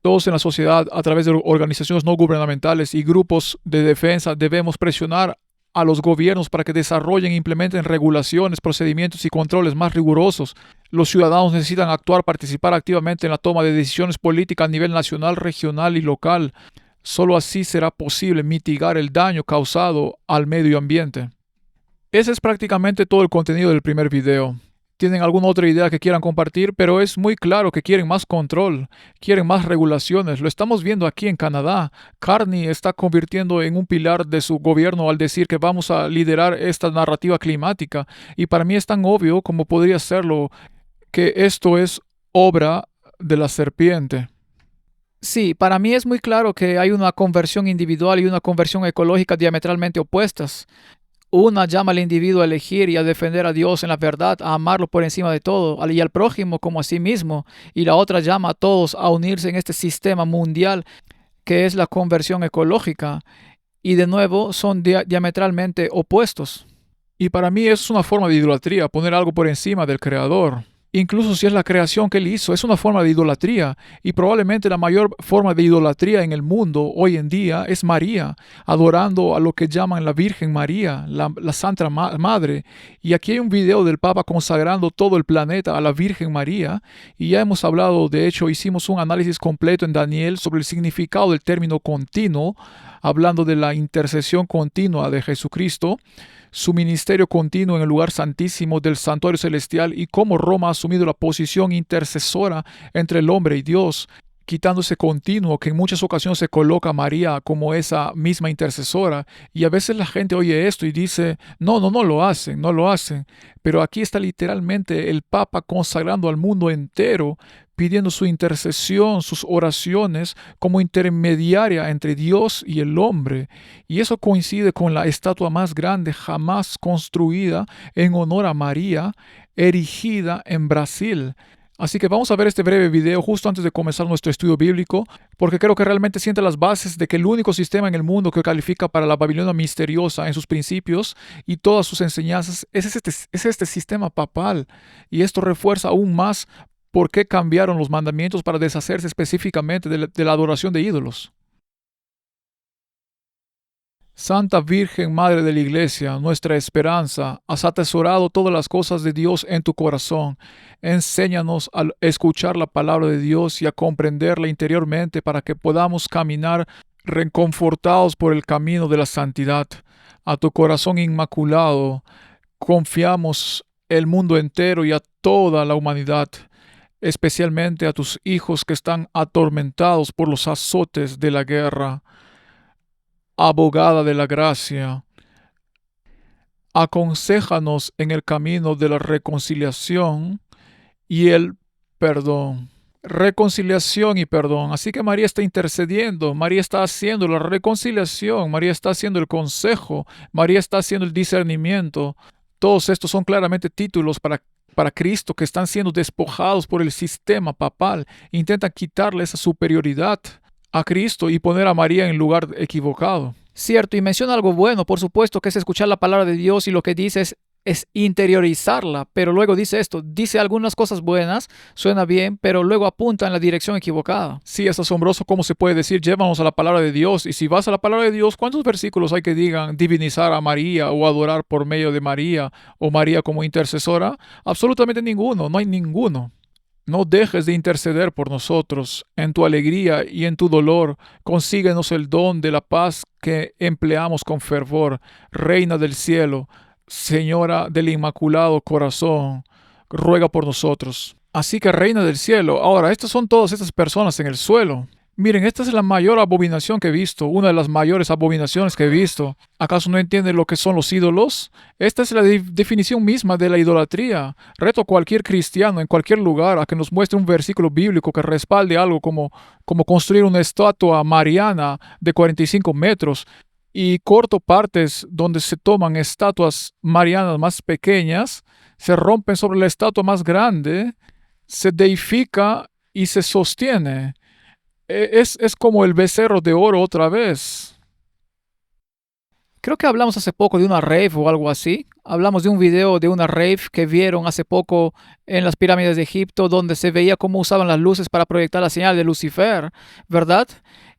Todos en la sociedad, a través de organizaciones no gubernamentales y grupos de defensa, debemos presionar a los gobiernos para que desarrollen e implementen regulaciones, procedimientos y controles más rigurosos. Los ciudadanos necesitan actuar, participar activamente en la toma de decisiones políticas a nivel nacional, regional y local. Solo así será posible mitigar el daño causado al medio ambiente. Ese es prácticamente todo el contenido del primer video. Tienen alguna otra idea que quieran compartir, pero es muy claro que quieren más control, quieren más regulaciones. Lo estamos viendo aquí en Canadá. Carney está convirtiendo en un pilar de su gobierno al decir que vamos a liderar esta narrativa climática. Y para mí es tan obvio como podría serlo que esto es obra de la serpiente. Sí, para mí es muy claro que hay una conversión individual y una conversión ecológica diametralmente opuestas. Una llama al individuo a elegir y a defender a Dios en la verdad, a amarlo por encima de todo, y al prójimo como a sí mismo, y la otra llama a todos a unirse en este sistema mundial que es la conversión ecológica, y de nuevo son diametralmente opuestos. Y para mí eso es una forma de idolatría, poner algo por encima del Creador. Incluso si es la creación que él hizo, es una forma de idolatría. Y probablemente la mayor forma de idolatría en el mundo hoy en día es María, adorando a lo que llaman la Virgen María, la Santa Madre. Y aquí hay un video del Papa consagrando todo el planeta a la Virgen María. Y ya hemos hablado, de hecho, hicimos un análisis completo en Daniel sobre el significado del término continuo, hablando de la intercesión continua de Jesucristo, su ministerio continuo en el lugar santísimo del santuario celestial y cómo Roma ha asumido la posición intercesora entre el hombre y Dios, quitando ese continuo que en muchas ocasiones se coloca a María como esa misma intercesora. Y a veces la gente oye esto y dice, no lo hacen, no lo hacen. Pero aquí está literalmente el Papa consagrando al mundo entero, pidiendo su intercesión, sus oraciones como intermediaria entre Dios y el hombre. Y eso coincide con la estatua más grande jamás construida en honor a María, erigida en Brasil. Así que vamos a ver este breve video justo antes de comenzar nuestro estudio bíblico, porque creo que realmente sienta las bases de que el único sistema en el mundo que califica para la Babilonia misteriosa en sus principios y todas sus enseñanzas es este sistema papal. Y esto refuerza aún más por qué cambiaron los mandamientos para deshacerse específicamente de la adoración de ídolos. Santa Virgen Madre de la Iglesia, nuestra esperanza, has atesorado todas las cosas de Dios en tu corazón. Enséñanos a escuchar la palabra de Dios y a comprenderla interiormente para que podamos caminar reconfortados por el camino de la santidad. A tu corazón inmaculado confiamos el mundo entero y a toda la humanidad, especialmente a tus hijos que están atormentados por los azotes de la guerra. Abogada de la gracia, aconséjanos en el camino de la reconciliación y el perdón. Reconciliación y perdón. Así que María está intercediendo, María está haciendo la reconciliación, María está haciendo el consejo, María está haciendo el discernimiento. Todos estos son claramente títulos para Cristo que están siendo despojados por el sistema papal. Intentan quitarle esa superioridad a Cristo y poner a María en lugar equivocado. Cierto, y menciona algo bueno, por supuesto, que es escuchar la palabra de Dios y lo que dice es interiorizarla, pero luego dice esto, dice algunas cosas buenas, suena bien, pero luego apunta en la dirección equivocada. Sí, es asombroso cómo se puede decir, llévanos a la palabra de Dios, y si vas a la palabra de Dios, ¿cuántos versículos hay que digan divinizar a María o adorar por medio de María o María como intercesora? Absolutamente ninguno, no hay ninguno. No dejes de interceder por nosotros. En tu alegría y en tu dolor, consíguenos el don de la paz que empleamos con fervor. Reina del cielo, Señora del Inmaculado Corazón, ruega por nosotros. Así que, Reina del cielo, ahora, estas son todas estas personas en el suelo. Miren, esta es la mayor abominación que he visto, una de las mayores abominaciones que he visto. ¿Acaso no entienden lo que son los ídolos? Esta es la definición misma de la idolatría. Reto a cualquier cristiano en cualquier lugar a que nos muestre un versículo bíblico que respalde algo como construir una estatua mariana de 45 metros y corto partes donde se toman estatuas marianas más pequeñas, se rompen sobre la estatua más grande, se deifica y se sostiene. Es como el becerro de oro otra vez. Creo que hablamos hace poco de una rave o algo así. Hablamos de un video de una rave que vieron hace poco en las pirámides de Egipto, donde se veía cómo usaban las luces para proyectar la señal de Lucifer, ¿verdad?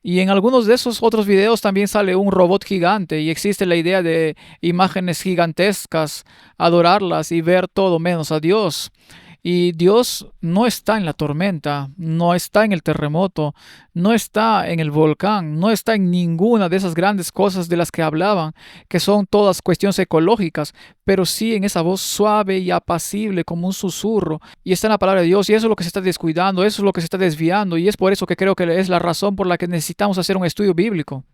Y en algunos de esos otros videos también sale un robot gigante y existe la idea de imágenes gigantescas, adorarlas y ver todo menos a Dios. Y Dios no está en la tormenta, no está en el terremoto, no está en el volcán, no está en ninguna de esas grandes cosas de las que hablaban, que son todas cuestiones ecológicas, pero sí en esa voz suave y apacible como un susurro. Y está en la palabra de Dios, y eso es lo que se está descuidando, eso es lo que se está desviando, y es por eso que creo que es la razón por la que necesitamos hacer un estudio bíblico.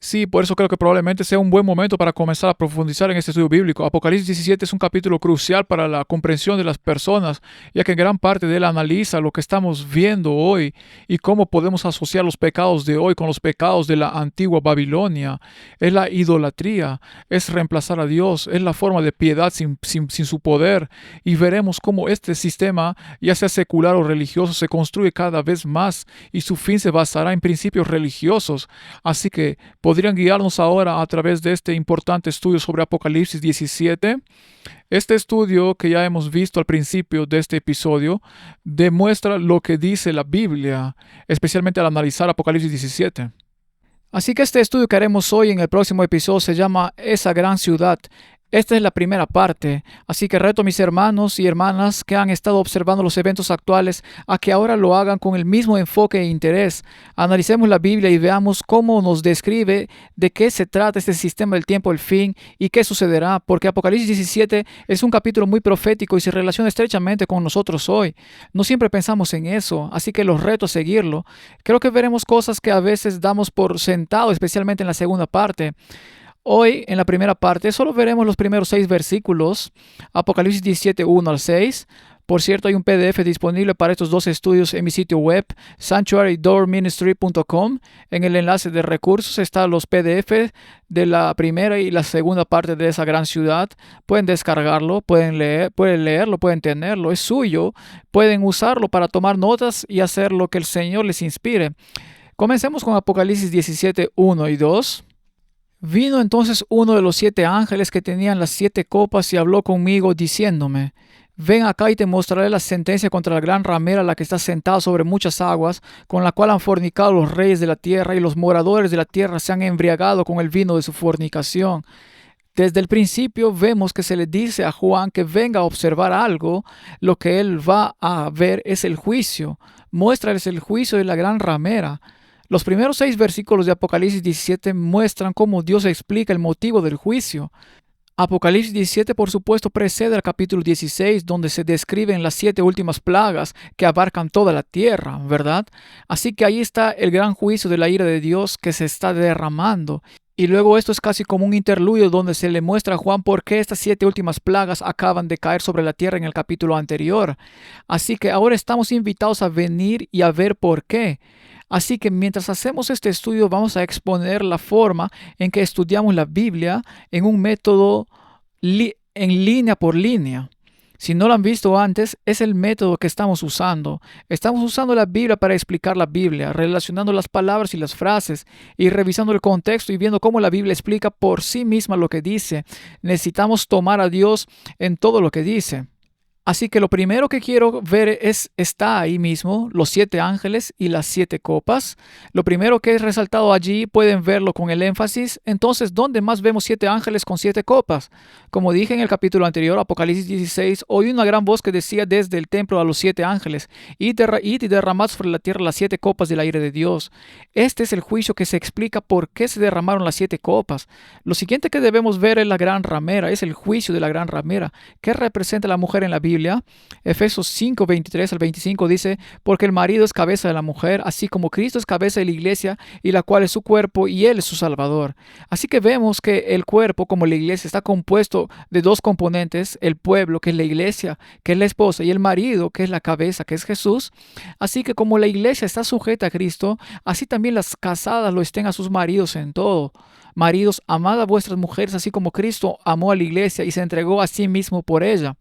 Sí, por eso creo que probablemente sea un buen momento para comenzar a profundizar en este estudio bíblico. Apocalipsis 17 es un capítulo crucial para la comprensión de las personas, ya que en gran parte de él analiza lo que estamos viendo hoy y cómo podemos asociar los pecados de hoy con los pecados de la antigua Babilonia. Es la idolatría, es reemplazar a Dios, es la forma de piedad sin su poder, y veremos cómo este sistema, ya sea secular o religioso, se construye cada vez más y su fin se basará en principios religiosos. Así que ¿podrían guiarnos ahora a través de este importante estudio sobre Apocalipsis 17? Este estudio que ya hemos visto al principio de este episodio demuestra lo que dice la Biblia, especialmente al analizar Apocalipsis 17. Así que este estudio que haremos hoy en el próximo episodio se llama Esa gran ciudad. Esta es la primera parte, así que reto a mis hermanos y hermanas que han estado observando los eventos actuales a que ahora lo hagan con el mismo enfoque e interés. Analicemos la Biblia y veamos cómo nos describe de qué se trata este sistema del tiempo, el fin y qué sucederá, porque Apocalipsis 17 es un capítulo muy profético y se relaciona estrechamente con nosotros hoy. No siempre pensamos en eso, así que los reto a seguirlo. Creo que veremos cosas que a veces damos por sentado, especialmente en la segunda parte. Hoy, en la primera parte, solo veremos los primeros 6 versículos, Apocalipsis 17, 1 al 6. Por cierto, hay un PDF disponible para estos dos estudios en mi sitio web, sanctuarydoorministry.com. En el enlace de recursos están los PDF de la primera y la segunda parte de esa gran ciudad. Pueden descargarlo, pueden leerlo, pueden tenerlo, es suyo. Pueden usarlo para tomar notas y hacer lo que el Señor les inspire. Comencemos con Apocalipsis 17, 1 y 2. Vino entonces uno de los 7 ángeles que tenían las 7 copas y habló conmigo diciéndome: Ven acá y te mostraré la sentencia contra la gran ramera, la que está sentada sobre muchas aguas, con la cual han fornicado los reyes de la tierra, y los moradores de la tierra se han embriagado con el vino de su fornicación. Desde el principio vemos que se le dice a Juan que venga a observar algo. Lo que él va a ver es el juicio. Muéstrales el juicio de la gran ramera. Los primeros 6 versículos de Apocalipsis 17 muestran cómo Dios explica el motivo del juicio. Apocalipsis 17, por supuesto, precede al capítulo 16, donde se describen las 7 últimas plagas que abarcan toda la tierra, ¿verdad? Así que ahí está el gran juicio de la ira de Dios que se está derramando. Y luego esto es casi como un interludio donde se le muestra a Juan por qué estas 7 últimas plagas acaban de caer sobre la tierra en el capítulo anterior. Así que ahora estamos invitados a venir y a ver por qué. Así que mientras hacemos este estudio vamos a exponer la forma en que estudiamos la Biblia en un método en línea por línea. Si no lo han visto antes, es el método que estamos usando. Estamos usando la Biblia para explicar la Biblia, relacionando las palabras y las frases y revisando el contexto y viendo cómo la Biblia explica por sí misma lo que dice. Necesitamos tomar a Dios en todo lo que dice. Así que lo primero que quiero ver está ahí mismo, los 7 ángeles y las 7 copas. Lo primero que es resaltado allí, pueden verlo con el énfasis. Entonces, ¿dónde más vemos 7 ángeles con 7 copas? Como dije en el capítulo anterior, Apocalipsis 16, oí una gran voz que decía desde el templo a los 7 ángeles: id y derramad sobre la tierra las 7 copas del aire de Dios. Este es el juicio que se explica por qué se derramaron las 7 copas. Lo siguiente que debemos ver es la gran ramera, es el juicio de la gran ramera. ¿Qué representa la mujer en la Biblia? Efesios 5, 23 al 25 dice: porque el marido es cabeza de la mujer, así como Cristo es cabeza de la iglesia, y la cual es su cuerpo, y él es su salvador. Así que vemos que el cuerpo, como la iglesia, está compuesto de 2 componentes: el pueblo, que es la iglesia, que es la esposa, y el marido, que es la cabeza, que es Jesús. Así que como la iglesia está sujeta a Cristo, así también las casadas lo estén a sus maridos en todo. Maridos, amad a vuestras mujeres, así como Cristo amó a la iglesia y se entregó a sí mismo por ella.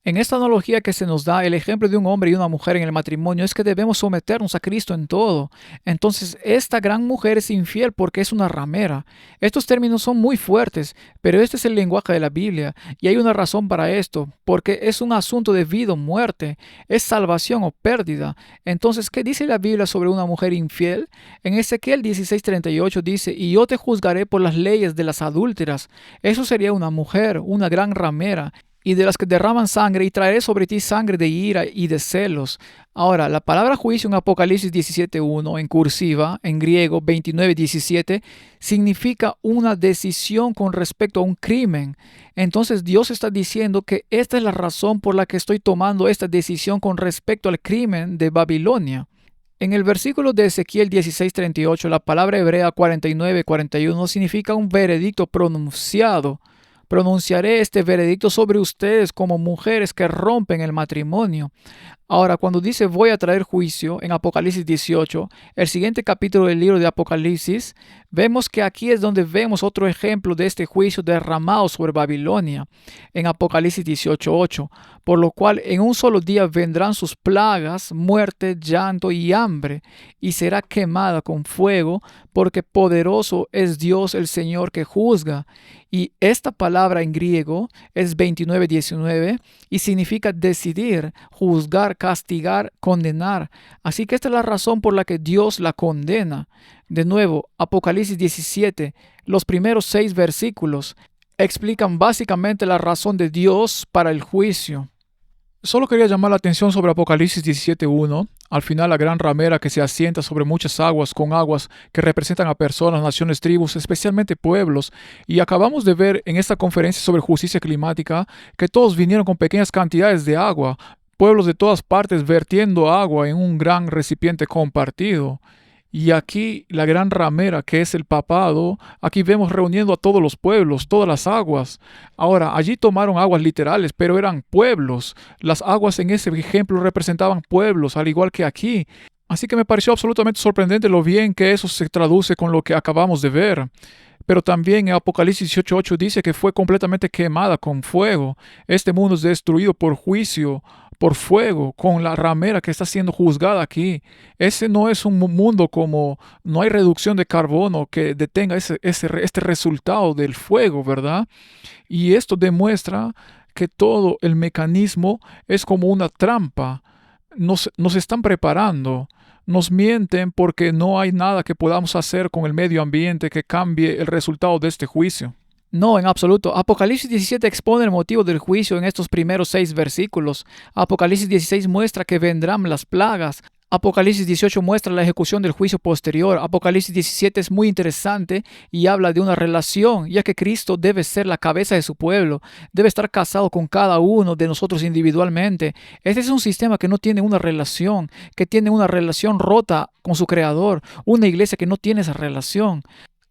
En esta analogía que se nos da, el ejemplo de un hombre y una mujer en el matrimonio es que debemos someternos a Cristo en todo. Entonces, esta gran mujer es infiel porque es una ramera. Estos términos son muy fuertes, pero este es el lenguaje de la Biblia, y hay una razón para esto, porque es un asunto de vida o muerte, es salvación o pérdida. Entonces, ¿qué dice la Biblia sobre una mujer infiel? En Ezequiel 16:38 dice: y yo te juzgaré por las leyes de las adúlteras. Eso sería una mujer, una gran ramera, y de las que derraman sangre, y traeré sobre ti sangre de ira y de celos. Ahora, la palabra juicio en Apocalipsis 17:1, en cursiva, en griego 29:17, significa una decisión con respecto a un crimen. Entonces Dios está diciendo que esta es la razón por la que estoy tomando esta decisión con respecto al crimen de Babilonia. En el versículo de Ezequiel 16:38, la palabra hebrea 49:41 significa un veredicto pronunciado. Pronunciaré este veredicto sobre ustedes como mujeres que rompen el matrimonio. Ahora, cuando dice voy a traer juicio en Apocalipsis 18, el siguiente capítulo del libro de Apocalipsis, vemos que aquí es donde vemos otro ejemplo de este juicio derramado sobre Babilonia. En Apocalipsis 18:8, por lo cual en un solo día vendrán sus plagas, muerte, llanto y hambre, y será quemada con fuego, porque poderoso es Dios el Señor que juzga. Y esta palabra en griego es 29:19 y significa decidir, juzgar, castigar, condenar. Así que esta es la razón por la que Dios la condena. De nuevo, Apocalipsis 17, los primeros 6 versículos explican básicamente la razón de Dios para el juicio. Solo quería llamar la atención sobre Apocalipsis 17:1. Al final, la gran ramera que se asienta sobre muchas aguas, con aguas que representan a personas, naciones, tribus, especialmente pueblos. Y acabamos de ver en esta conferencia sobre justicia climática que todos vinieron con pequeñas cantidades de agua, pueblos de todas partes vertiendo agua en un gran recipiente compartido. Y aquí la gran ramera, que es el papado, aquí vemos reuniendo a todos los pueblos, todas las aguas. Ahora, allí tomaron aguas literales, pero eran pueblos. Las aguas en ese ejemplo representaban pueblos, al igual que aquí. Así que me pareció absolutamente sorprendente lo bien que eso se traduce con lo que acabamos de ver. Pero también en Apocalipsis 18:8 dice que fue completamente quemada con fuego. Este mundo es destruido por juicio, por fuego, con la ramera que está siendo juzgada aquí. Ese no es un mundo como, no hay reducción de carbono que detenga este resultado del fuego, ¿verdad? Y esto demuestra que todo el mecanismo es como una trampa. Nos están preparando. Nos mienten porque no hay nada que podamos hacer con el medio ambiente que cambie el resultado de este juicio. No, en absoluto. Apocalipsis 17 expone el motivo del juicio en estos primeros 6 versículos. Apocalipsis 16 muestra que vendrán las plagas. Apocalipsis 18 muestra la ejecución del juicio posterior. Apocalipsis 17 es muy interesante y habla de una relación, ya que Cristo debe ser la cabeza de su pueblo, debe estar casado con cada uno de nosotros individualmente. Este es un sistema que no tiene una relación, que tiene una relación rota con su Creador, una iglesia que no tiene esa relación.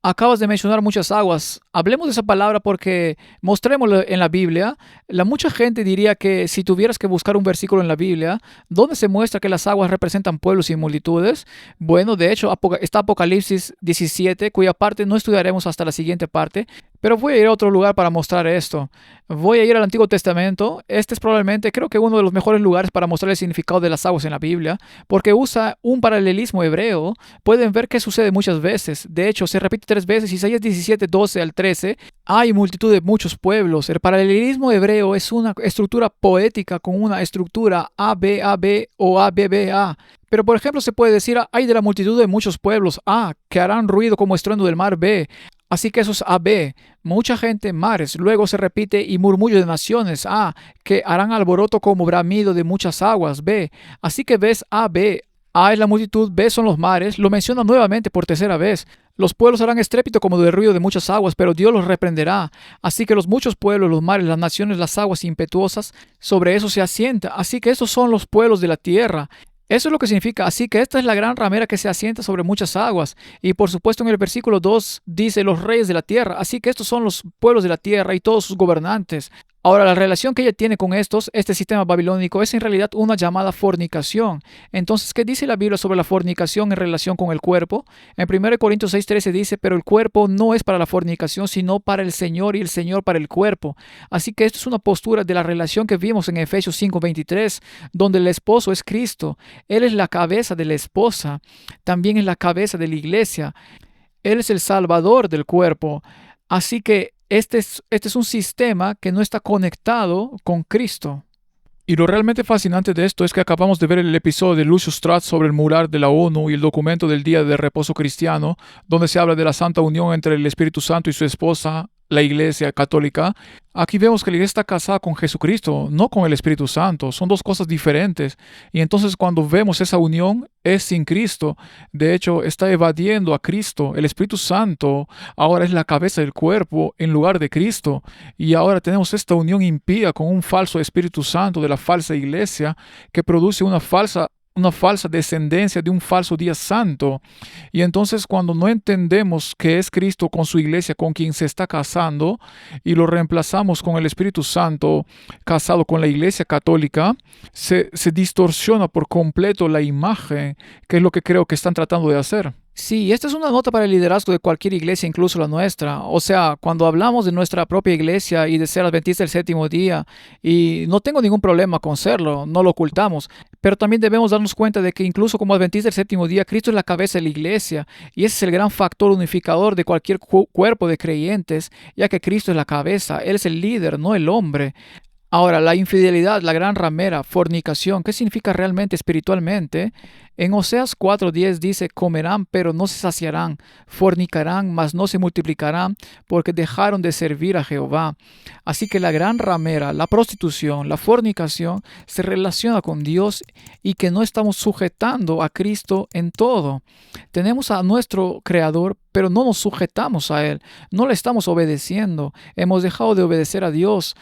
Acabas de mencionar muchas aguas. Hablemos de esa palabra porque mostrémoslo en la Biblia. Mucha gente diría que si tuvieras que buscar un versículo en la Biblia donde se muestra que las aguas representan pueblos y multitudes, bueno, de hecho está Apocalipsis 17, cuya parte no estudiaremos hasta la siguiente parte, pero voy a ir a otro lugar para mostrar esto. Voy a ir al Antiguo Testamento. Este es probablemente, creo que uno de los mejores lugares para mostrar el significado de las aguas en la Biblia, porque usa un paralelismo hebreo. Pueden ver qué sucede muchas veces. De hecho, se repite 3 veces. Isaías 17, 12 al 13. Hay multitud de muchos pueblos. El paralelismo hebreo es una estructura poética con una estructura A-B-A-B o A-B-B-A. Pero, por ejemplo, se puede decir, hay de la multitud de muchos pueblos A, que harán ruido como estruendo del mar B. Así que eso es AB, mucha gente, mares. Luego se repite y murmullo de naciones, A, que harán alboroto como bramido de muchas aguas, B. Así que ves AB, A es la multitud, B son los mares, lo menciona nuevamente por tercera vez. Los pueblos harán estrépito como de ruido de muchas aguas, pero Dios los reprenderá. Así que los muchos pueblos, los mares, las naciones, las aguas impetuosas, sobre eso se asienta. Así que estos son los pueblos de la tierra. Eso es lo que significa. Así que esta es la gran ramera que se asienta sobre muchas aguas. Y por supuesto en el versículo 2 dice los reyes de la tierra. Así que estos son los pueblos de la tierra y todos sus gobernantes. Ahora, la relación que ella tiene con este sistema babilónico, es en realidad una llamada fornicación. Entonces, ¿qué dice la Biblia sobre la fornicación en relación con el cuerpo? En 1 Corintios 6:13 dice, pero el cuerpo no es para la fornicación, sino para el Señor y el Señor para el cuerpo. Así que esto es una postura de la relación que vimos en Efesios 5:23, donde el esposo es Cristo. Él es la cabeza de la esposa, también es la cabeza de la iglesia. Él es el salvador del cuerpo. Así que este es un sistema que no está conectado con Cristo. Y lo realmente fascinante de esto es que acabamos de ver el episodio de Lucius Stratz sobre el mural de la ONU y el documento del Día de Reposo Cristiano, donde se habla de la santa unión entre el Espíritu Santo y su esposa, la Iglesia Católica. Aquí vemos que la Iglesia está casada con Jesucristo, no con el Espíritu Santo. Son dos cosas diferentes. Y entonces cuando vemos esa unión, es sin Cristo. De hecho, está evadiendo a Cristo. El Espíritu Santo ahora es la cabeza del cuerpo en lugar de Cristo. Y ahora tenemos esta unión impía con un falso Espíritu Santo de la falsa Iglesia que produce una falsa descendencia de un falso día santo. Y entonces cuando no entendemos que es Cristo con su iglesia con quien se está casando y lo reemplazamos con el Espíritu Santo casado con la iglesia católica, se distorsiona por completo la imagen, que es lo que creo que están tratando de hacer. Sí, esta es una nota para el liderazgo de cualquier iglesia, incluso la nuestra. O sea, cuando hablamos de nuestra propia iglesia y de ser adventista del séptimo día, y no tengo ningún problema con serlo, no lo ocultamos, pero también debemos darnos cuenta de que incluso como adventista del séptimo día, Cristo es la cabeza de la iglesia, y ese es el gran factor unificador de cualquier cuerpo de creyentes, ya que Cristo es la cabeza, Él es el líder, no el hombre. Ahora, la infidelidad, la gran ramera, fornicación, ¿qué significa realmente espiritualmente? En Oseas 4:10 dice, comerán pero no se saciarán, fornicarán mas no se multiplicarán, porque dejaron de servir a Jehová. Así que la gran ramera, la prostitución, la fornicación, se relaciona con Dios y que no estamos sujetando a Cristo en todo. Tenemos a nuestro Creador, pero no nos sujetamos a Él, no le estamos obedeciendo, hemos dejado de obedecer a Dios.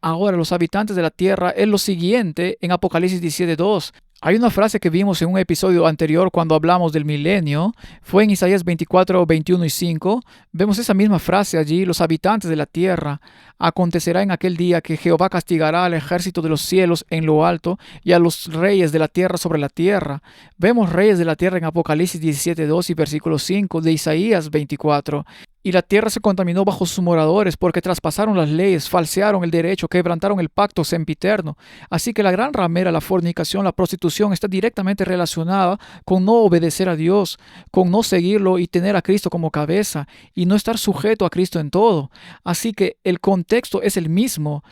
Ahora los habitantes de la tierra es lo siguiente en Apocalipsis 17:2. Hay una frase que vimos en un episodio anterior cuando hablamos del milenio. Fue en Isaías 24:21 y 5. Vemos esa misma frase allí, los habitantes de la tierra. Acontecerá en aquel día que Jehová castigará al ejército de los cielos en lo alto y a los reyes de la tierra sobre la tierra. Vemos reyes de la tierra en Apocalipsis 17:2 y versículo 5 de Isaías 24. Y la tierra se contaminó bajo sus moradores porque traspasaron las leyes, falsearon el derecho, quebrantaron el pacto sempiterno. Así que la gran ramera, la fornicación, la prostitución está directamente relacionada con no obedecer a Dios, con no seguirlo y tener a Cristo como cabeza y no estar sujeto a Cristo en todo. Así que el contexto es el mismo.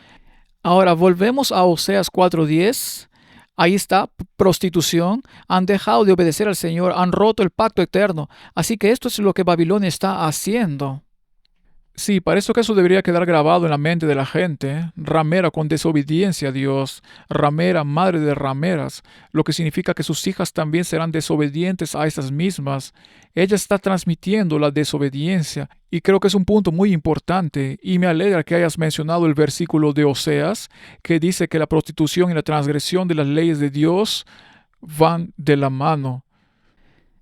Ahora volvemos a Oseas 4:10. Ahí está, prostitución. Han dejado de obedecer al Señor, han roto el pacto eterno. Así que esto es lo que Babilonia está haciendo. Sí, parece que eso debería quedar grabado en la mente de la gente, ¿eh? Ramera con desobediencia a Dios, ramera, madre de rameras, lo que significa que sus hijas también serán desobedientes a esas mismas. Ella está transmitiendo la desobediencia y creo que es un punto muy importante y me alegra que hayas mencionado el versículo de Oseas que dice que la prostitución y la transgresión de las leyes de Dios van de la mano.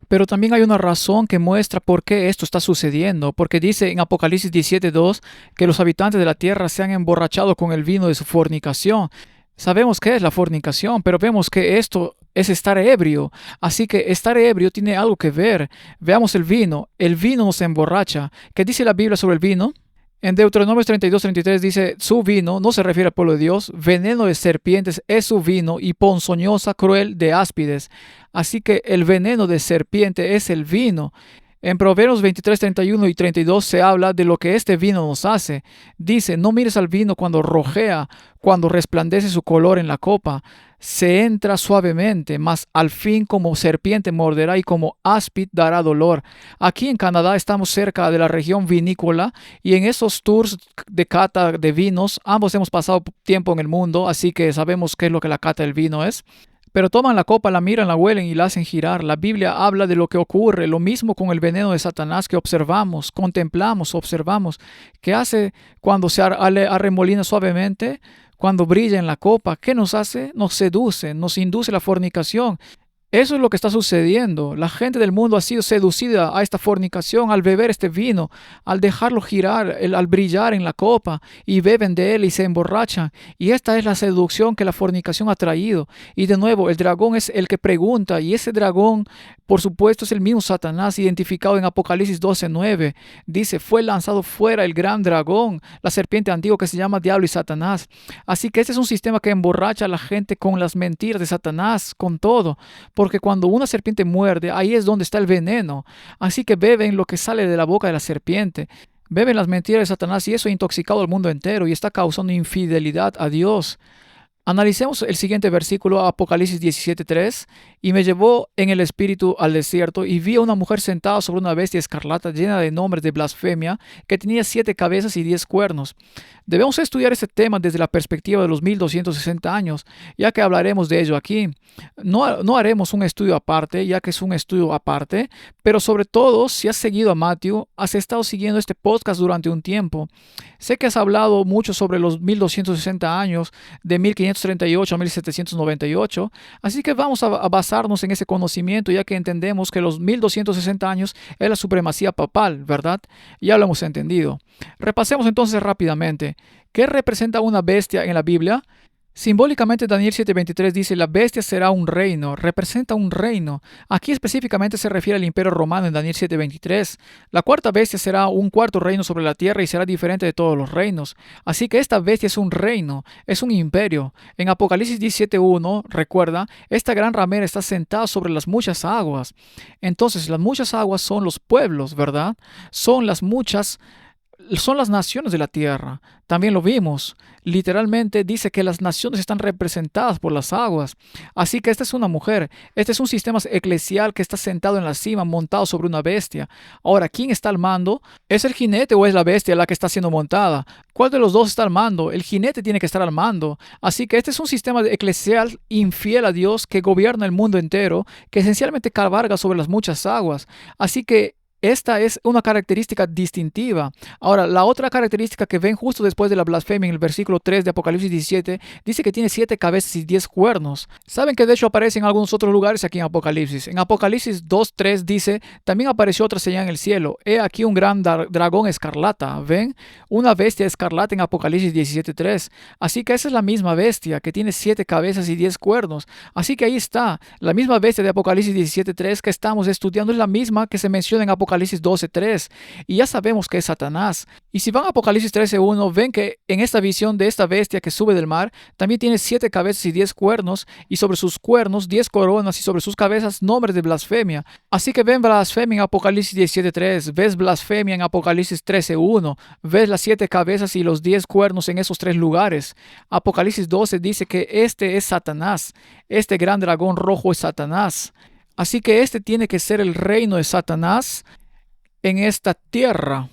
Pero también hay una razón que muestra por qué esto está sucediendo, porque dice en Apocalipsis 17:2 que los habitantes de la tierra se han emborrachado con el vino de su fornicación. Sabemos qué es la fornicación, pero vemos que esto es estar ebrio. Así que estar ebrio tiene algo que ver. Veamos el vino. El vino nos emborracha. ¿Qué dice la Biblia sobre el vino? En Deuteronomio 32:33 dice, su vino, no se refiere al pueblo de Dios, veneno de serpientes es su vino y ponzoñosa cruel de áspides. Así que el veneno de serpiente es el vino. En Proverbios 23:31 y 32 se habla de lo que este vino nos hace. Dice, no mires al vino cuando rojea, cuando resplandece su color en la copa. Se entra suavemente, mas al fin como serpiente morderá y como áspid dará dolor. Aquí en Canadá estamos cerca de la región vinícola y en esos tours de cata de vinos, ambos hemos pasado tiempo en el mundo, así que sabemos qué es lo que la cata del vino es. Pero toman la copa, la miran, la huelen y la hacen girar. La Biblia habla de lo que ocurre, lo mismo con el veneno de Satanás que observamos, contemplamos, observamos, que hace cuando se arremolina suavemente, cuando brilla en la copa. ¿Qué nos hace? Nos seduce, nos induce la fornicación. Eso es lo que está sucediendo. La gente del mundo ha sido seducida a esta fornicación al beber este vino, al dejarlo girar, al brillar en la copa, y beben de él y se emborrachan. Y esta es la seducción que la fornicación ha traído. Y de nuevo, el dragón es el que pregunta, y ese dragón, por supuesto, es el mismo Satanás, identificado en Apocalipsis 12:9. Dice, fue lanzado fuera el gran dragón, la serpiente antigua que se llama Diablo y Satanás. Así que este es un sistema que emborracha a la gente con las mentiras de Satanás, con todo. Porque cuando una serpiente muerde, ahí es donde está el veneno. Así que beben lo que sale de la boca de la serpiente. Beben las mentiras de Satanás y eso ha intoxicado al mundo entero y está causando infidelidad a Dios. Analicemos el siguiente versículo, Apocalipsis 17:3. Y me llevó en el espíritu al desierto y vi a una mujer sentada sobre una bestia escarlata llena de nombres de blasfemia que tenía 7 cabezas y 10 cuernos. Debemos estudiar este tema desde la perspectiva de los 1260 años, ya que hablaremos de ello aquí. No haremos un estudio aparte, ya que es un estudio aparte, pero sobre todo, si has seguido a Matthew, has estado siguiendo este podcast durante un tiempo. Sé que has hablado mucho sobre los 1260 años, de 1538 a 1798, así que vamos a basarnos en ese conocimiento, ya que entendemos que los 1260 años es la supremacía papal, ¿verdad? Ya lo hemos entendido. Repasemos entonces rápidamente. ¿Qué representa una bestia en la Biblia? Simbólicamente, Daniel 7:23 dice, la bestia será un reino, representa un reino. Aquí específicamente se refiere al imperio romano en Daniel 7:23. La cuarta bestia será un cuarto reino sobre la tierra y será diferente de todos los reinos. Así que esta bestia es un reino, es un imperio. En Apocalipsis 17:1, recuerda, esta gran ramera está sentada sobre las muchas aguas. Entonces, las muchas aguas son los pueblos, ¿verdad? Son las naciones de la tierra. También lo vimos. Literalmente dice que las naciones están representadas por las aguas. Así que esta es una mujer. Este es un sistema eclesial que está sentado en la cima, montado sobre una bestia. Ahora, ¿quién está al mando? ¿Es el jinete o es la bestia la que está siendo montada? ¿Cuál de los dos está al mando? El jinete tiene que estar al mando. Así que este es un sistema eclesial infiel a Dios que gobierna el mundo entero, que esencialmente cabalga sobre las muchas aguas. Así que esta es una característica distintiva. Ahora, la otra característica que ven justo después de la blasfemia en el versículo 3 de Apocalipsis 17, dice que tiene 7 cabezas y 10 cuernos. Saben que de hecho aparece en algunos otros lugares aquí en Apocalipsis. En Apocalipsis 2:3 dice, también apareció otra señal en el cielo. He aquí un gran dragón escarlata. ¿Ven? Una bestia escarlata en Apocalipsis 17:3. Así que esa es la misma bestia que tiene 7 cabezas y 10 cuernos. Así que ahí está. La misma bestia de Apocalipsis 17:3 que estamos estudiando es la misma que se menciona en Apocalipsis Apocalipsis 12:3 y ya sabemos que es Satanás. Y si van a Apocalipsis 13:1, ven que en esta visión de esta bestia que sube del mar, también tiene 7 cabezas y 10 cuernos, y sobre sus cuernos 10 coronas, y sobre sus cabezas nombres de blasfemia. Así que ven blasfemia en Apocalipsis 17:3, ves blasfemia en Apocalipsis 13:1, ves las 7 cabezas y los 10 cuernos en esos 3 lugares. Apocalipsis 12 dice que este es Satanás, este gran dragón rojo es Satanás. Así que este tiene que ser el reino de Satanás en esta tierra.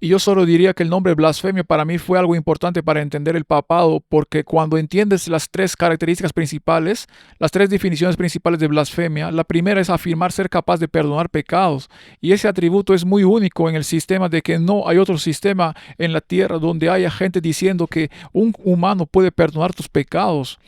Y yo solo diría que el nombre blasfemia para mí fue algo importante para entender el papado, porque cuando entiendes las 3 características principales, las 3 definiciones principales de blasfemia, la primera es afirmar ser capaz de perdonar pecados. Y ese atributo es muy único en el sistema, de que no hay otro sistema en la tierra donde haya gente diciendo que un humano puede perdonar tus pecados.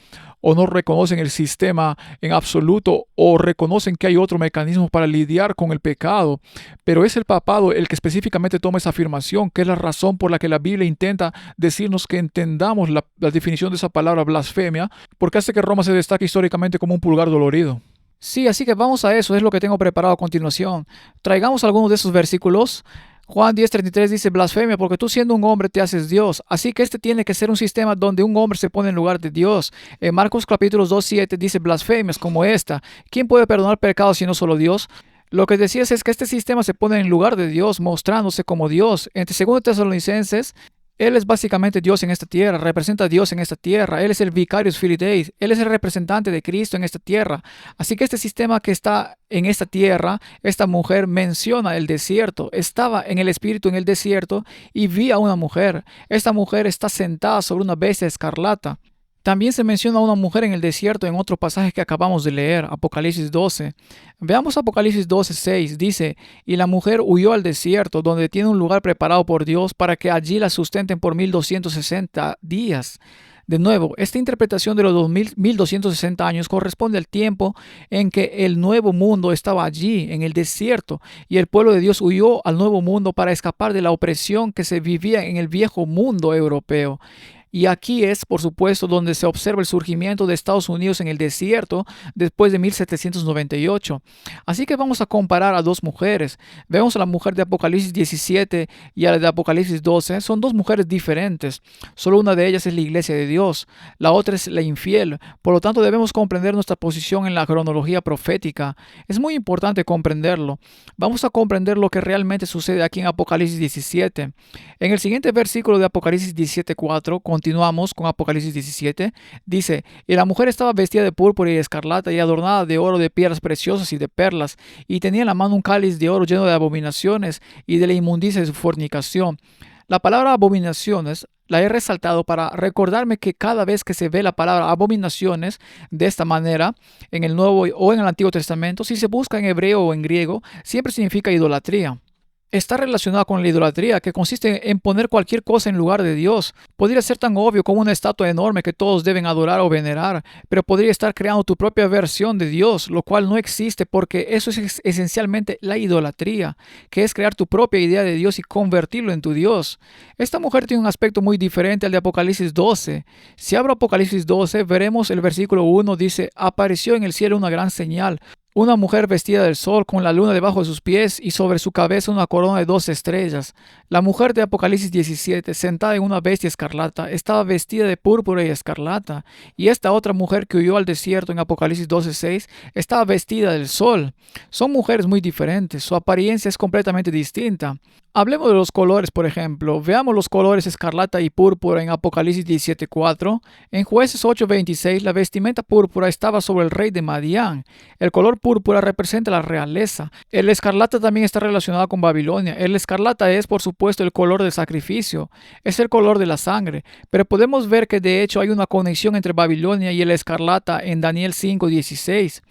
O no reconocen el sistema en absoluto, o reconocen que hay otro mecanismo para lidiar con el pecado. Pero es el papado el que específicamente toma esa afirmación, que es la razón por la que la Biblia intenta decirnos que entendamos la definición de esa palabra blasfemia, porque hace que Roma se destaque históricamente como un pulgar dolorido. Sí, así que vamos a eso, es lo que tengo preparado a continuación. Traigamos algunos de esos versículos. Juan 10:33 dice blasfemia porque tú siendo un hombre te haces Dios. Así que este tiene que ser un sistema donde un hombre se pone en lugar de Dios. En Marcos capítulo 2:7 dice blasfemias como esta. ¿Quién puede perdonar pecados si no solo Dios? Lo que decías es que este sistema se pone en lugar de Dios, mostrándose como Dios. Entre 2 Tesalonicenses, Él es básicamente Dios en esta tierra, representa a Dios en esta tierra. Él es el Vicarius Filii Dei, Él es el representante de Cristo en esta tierra. Así que este sistema que está en esta tierra, esta mujer menciona el desierto. Estaba en el espíritu en el desierto y vi a una mujer. Esta mujer está sentada sobre una bestia escarlata. También se menciona a una mujer en el desierto en otro pasaje que acabamos de leer, Apocalipsis 12. Veamos Apocalipsis 12:6. Dice, y la mujer huyó al desierto, donde tiene un lugar preparado por Dios para que allí la sustenten por 1260 días. De nuevo, esta interpretación de los 1260 años corresponde al tiempo en que el nuevo mundo estaba allí, en el desierto, y el pueblo de Dios huyó al nuevo mundo para escapar de la opresión que se vivía en el viejo mundo europeo. Y aquí es, por supuesto, donde se observa el surgimiento de Estados Unidos en el desierto después de 1798. Así que vamos a comparar a 2 mujeres. Vemos a la mujer de Apocalipsis 17 y a la de Apocalipsis 12. Son 2 mujeres diferentes. Solo una de ellas es la iglesia de Dios. La otra es la infiel. Por lo tanto, debemos comprender nuestra posición en la cronología profética. Es muy importante comprenderlo. Vamos a comprender lo que realmente sucede aquí en Apocalipsis 17. En el siguiente versículo de Apocalipsis 17:4, continuamos con Apocalipsis 17. Dice, y la mujer estaba vestida de púrpura y escarlata y adornada de oro, de piedras preciosas y de perlas, y tenía en la mano un cáliz de oro lleno de abominaciones y de la inmundicia de su fornicación. La palabra abominaciones la he resaltado para recordarme que cada vez que se ve la palabra abominaciones de esta manera, en el Nuevo o en el Antiguo Testamento, si se busca en hebreo o en griego, siempre significa idolatría. Está relacionada con la idolatría, que consiste en poner cualquier cosa en lugar de Dios. Podría ser tan obvio como una estatua enorme que todos deben adorar o venerar, pero podría estar creando tu propia versión de Dios, lo cual no existe porque eso es esencialmente la idolatría, que es crear tu propia idea de Dios y convertirlo en tu Dios. Esta mujer tiene un aspecto muy diferente al de Apocalipsis 12. Si abro Apocalipsis 12, veremos el versículo 1, dice, apareció en el cielo una gran señal. Una mujer vestida del sol con la luna debajo de sus pies y sobre su cabeza una corona de 12 estrellas. La mujer de Apocalipsis 17, sentada en una bestia escarlata, estaba vestida de púrpura y escarlata. Y esta otra mujer que huyó al desierto en Apocalipsis 12:6 estaba vestida del sol. Son mujeres muy diferentes, su apariencia es completamente distinta. Hablemos de los colores, por ejemplo. Veamos los colores escarlata y púrpura en Apocalipsis 17:4. En Jueces 8:26, la vestimenta púrpura estaba sobre el rey de Madián. El color púrpura representa la realeza. El escarlata también está relacionado con Babilonia. El escarlata es, por supuesto, el color del sacrificio. Es el color de la sangre. Pero podemos ver que de hecho hay una conexión entre Babilonia y el escarlata en Daniel 5:16.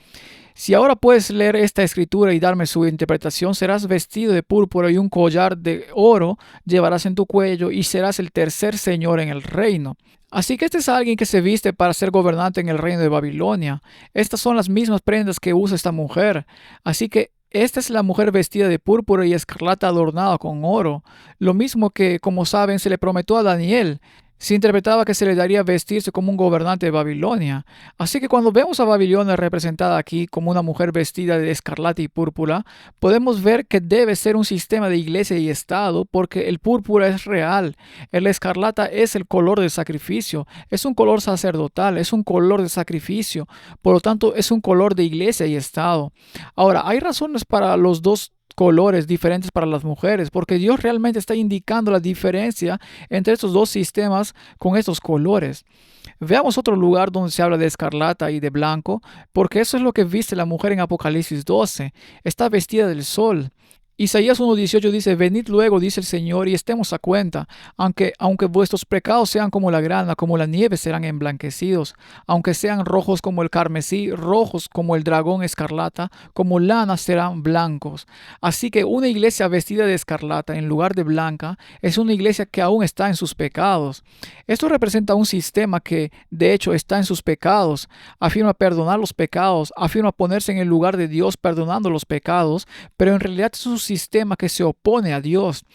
Si ahora puedes leer esta escritura y darme su interpretación, serás vestido de púrpura y un collar de oro llevarás en tu cuello y serás el tercer señor en el reino. Así que este es alguien que se viste para ser gobernante en el reino de Babilonia. Estas son las mismas prendas que usa esta mujer. Así que esta es la mujer vestida de púrpura y escarlata adornada con oro. Lo mismo que, como saben, se le prometió a Daniel. Se interpretaba que se le daría vestirse como un gobernante de Babilonia. Así que cuando vemos a Babilonia representada aquí como una mujer vestida de escarlata y púrpura, podemos ver que debe ser un sistema de iglesia y estado porque el púrpura es real, el escarlata es el color del sacrificio, es un color sacerdotal, es un color de sacrificio, por lo tanto es un color de iglesia y estado. Ahora, hay razones para los dos colores diferentes para las mujeres, porque Dios realmente está indicando la diferencia entre estos dos sistemas con estos colores. Veamos otro lugar donde se habla de escarlata y de blanco, porque eso es lo que viste la mujer en Apocalipsis 12. Está vestida del sol. Isaías 1:18 dice, venid luego, dice el Señor, y estemos a cuenta, aunque vuestros pecados sean como la grana, como la nieve serán emblanquecidos, aunque sean rojos como el carmesí, rojos como el dragón escarlata, como lana serán blancos. Así que una iglesia vestida de escarlata en lugar de blanca es una iglesia que aún está en sus pecados. Esto representa un sistema que, de hecho, está en sus pecados, afirma perdonar los pecados, afirma ponerse en el lugar de Dios perdonando los pecados, pero en realidad es un sistema que se opone a Dios.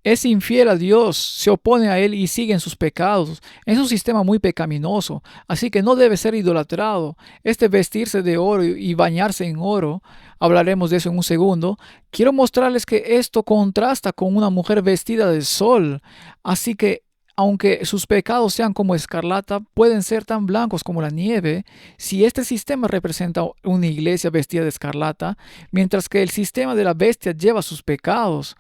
Es infiel a Dios, se opone a Él y sigue en sus pecados. Es un sistema muy pecaminoso, así que no debe ser idolatrado. Este vestirse de oro y bañarse en oro, hablaremos de eso en un segundo. Quiero mostrarles que esto contrasta con una mujer vestida de sol. Así que aunque sus pecados sean como escarlata, pueden ser tan blancos como la nieve. Si este sistema representa una iglesia vestida de escarlata, mientras que el sistema de la bestia lleva sus pecados.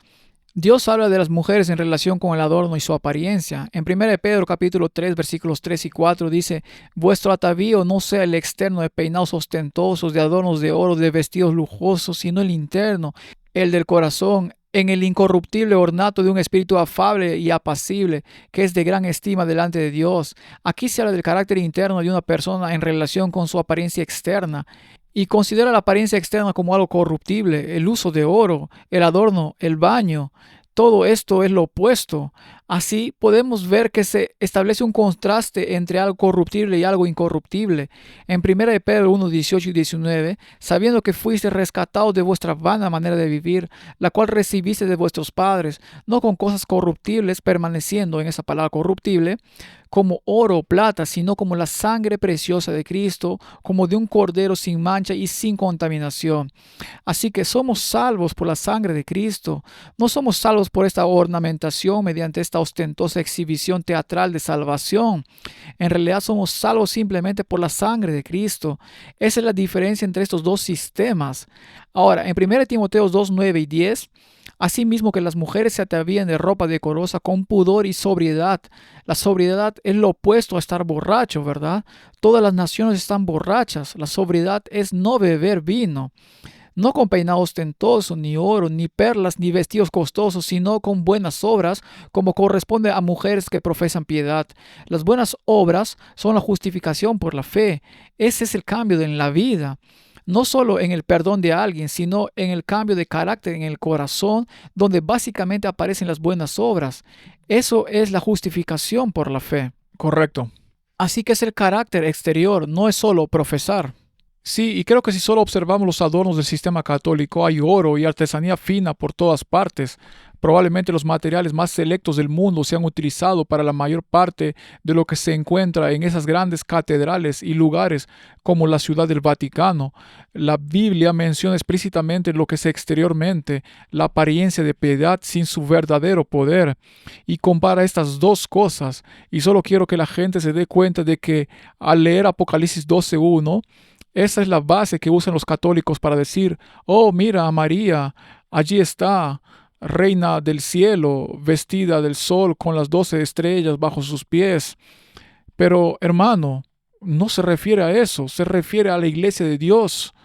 Dios habla de las mujeres en relación con el adorno y su apariencia. En 1 Pedro capítulo 3 versículos 3 y 4 dice, vuestro atavío no sea el externo de peinados ostentosos, de adornos de oro, de vestidos lujosos, sino el interno, el del corazón, en el incorruptible ornato de un espíritu afable y apacible, que es de gran estima delante de Dios. Aquí se habla del carácter interno de una persona en relación con su apariencia externa. Y considera la apariencia externa como algo corruptible, el uso de oro, el adorno, el baño. Todo esto es lo opuesto. Así podemos ver que se establece un contraste entre algo corruptible y algo incorruptible. En 1 Pedro 1, 18 y 19, sabiendo que fuiste rescatados de vuestra vana manera de vivir, la cual recibiste de vuestros padres, no con cosas corruptibles, permaneciendo en esa palabra corruptible, como oro o plata, sino como la sangre preciosa de Cristo, como de un cordero sin mancha y sin contaminación. Así que somos salvos por la sangre de Cristo. No somos salvos por esta ornamentación mediante esta ostentosa exhibición teatral de salvación. En realidad somos salvos simplemente por la sangre de Cristo. Esa es la diferencia entre estos dos sistemas. Ahora, en 1 Timoteo 2, 9 y 10, asimismo que las mujeres se atavían de ropa decorosa con pudor y sobriedad. La sobriedad es lo opuesto a estar borracho, ¿verdad? Todas las naciones están borrachas. La sobriedad es no beber vino. No con peinado ostentoso, ni oro, ni perlas, ni vestidos costosos, sino con buenas obras, como corresponde a mujeres que profesan piedad. Las buenas obras son la justificación por la fe. Ese es el cambio en la vida. No solo en el perdón de alguien, sino en el cambio de carácter en el corazón, donde básicamente aparecen las buenas obras. Eso es la justificación por la fe. Correcto. Así que es el carácter exterior, no es solo profesar. Sí, y creo que si solo observamos los adornos del sistema católico, hay oro y artesanía fina por todas partes. Probablemente los materiales más selectos del mundo se han utilizado para la mayor parte de lo que se encuentra en esas grandes catedrales y lugares como la Ciudad del Vaticano. La Biblia menciona explícitamente lo que es exteriormente, la apariencia de piedad sin su verdadero poder, y compara estas dos cosas. Y solo quiero que la gente se dé cuenta de que al leer Apocalipsis 12:1, esa es la base que usan los católicos para decir, oh, mira a María, allí está, reina del cielo, vestida del sol con las 12 estrellas bajo sus pies. Pero, hermano, no se refiere a eso, se refiere a la iglesia de Dios,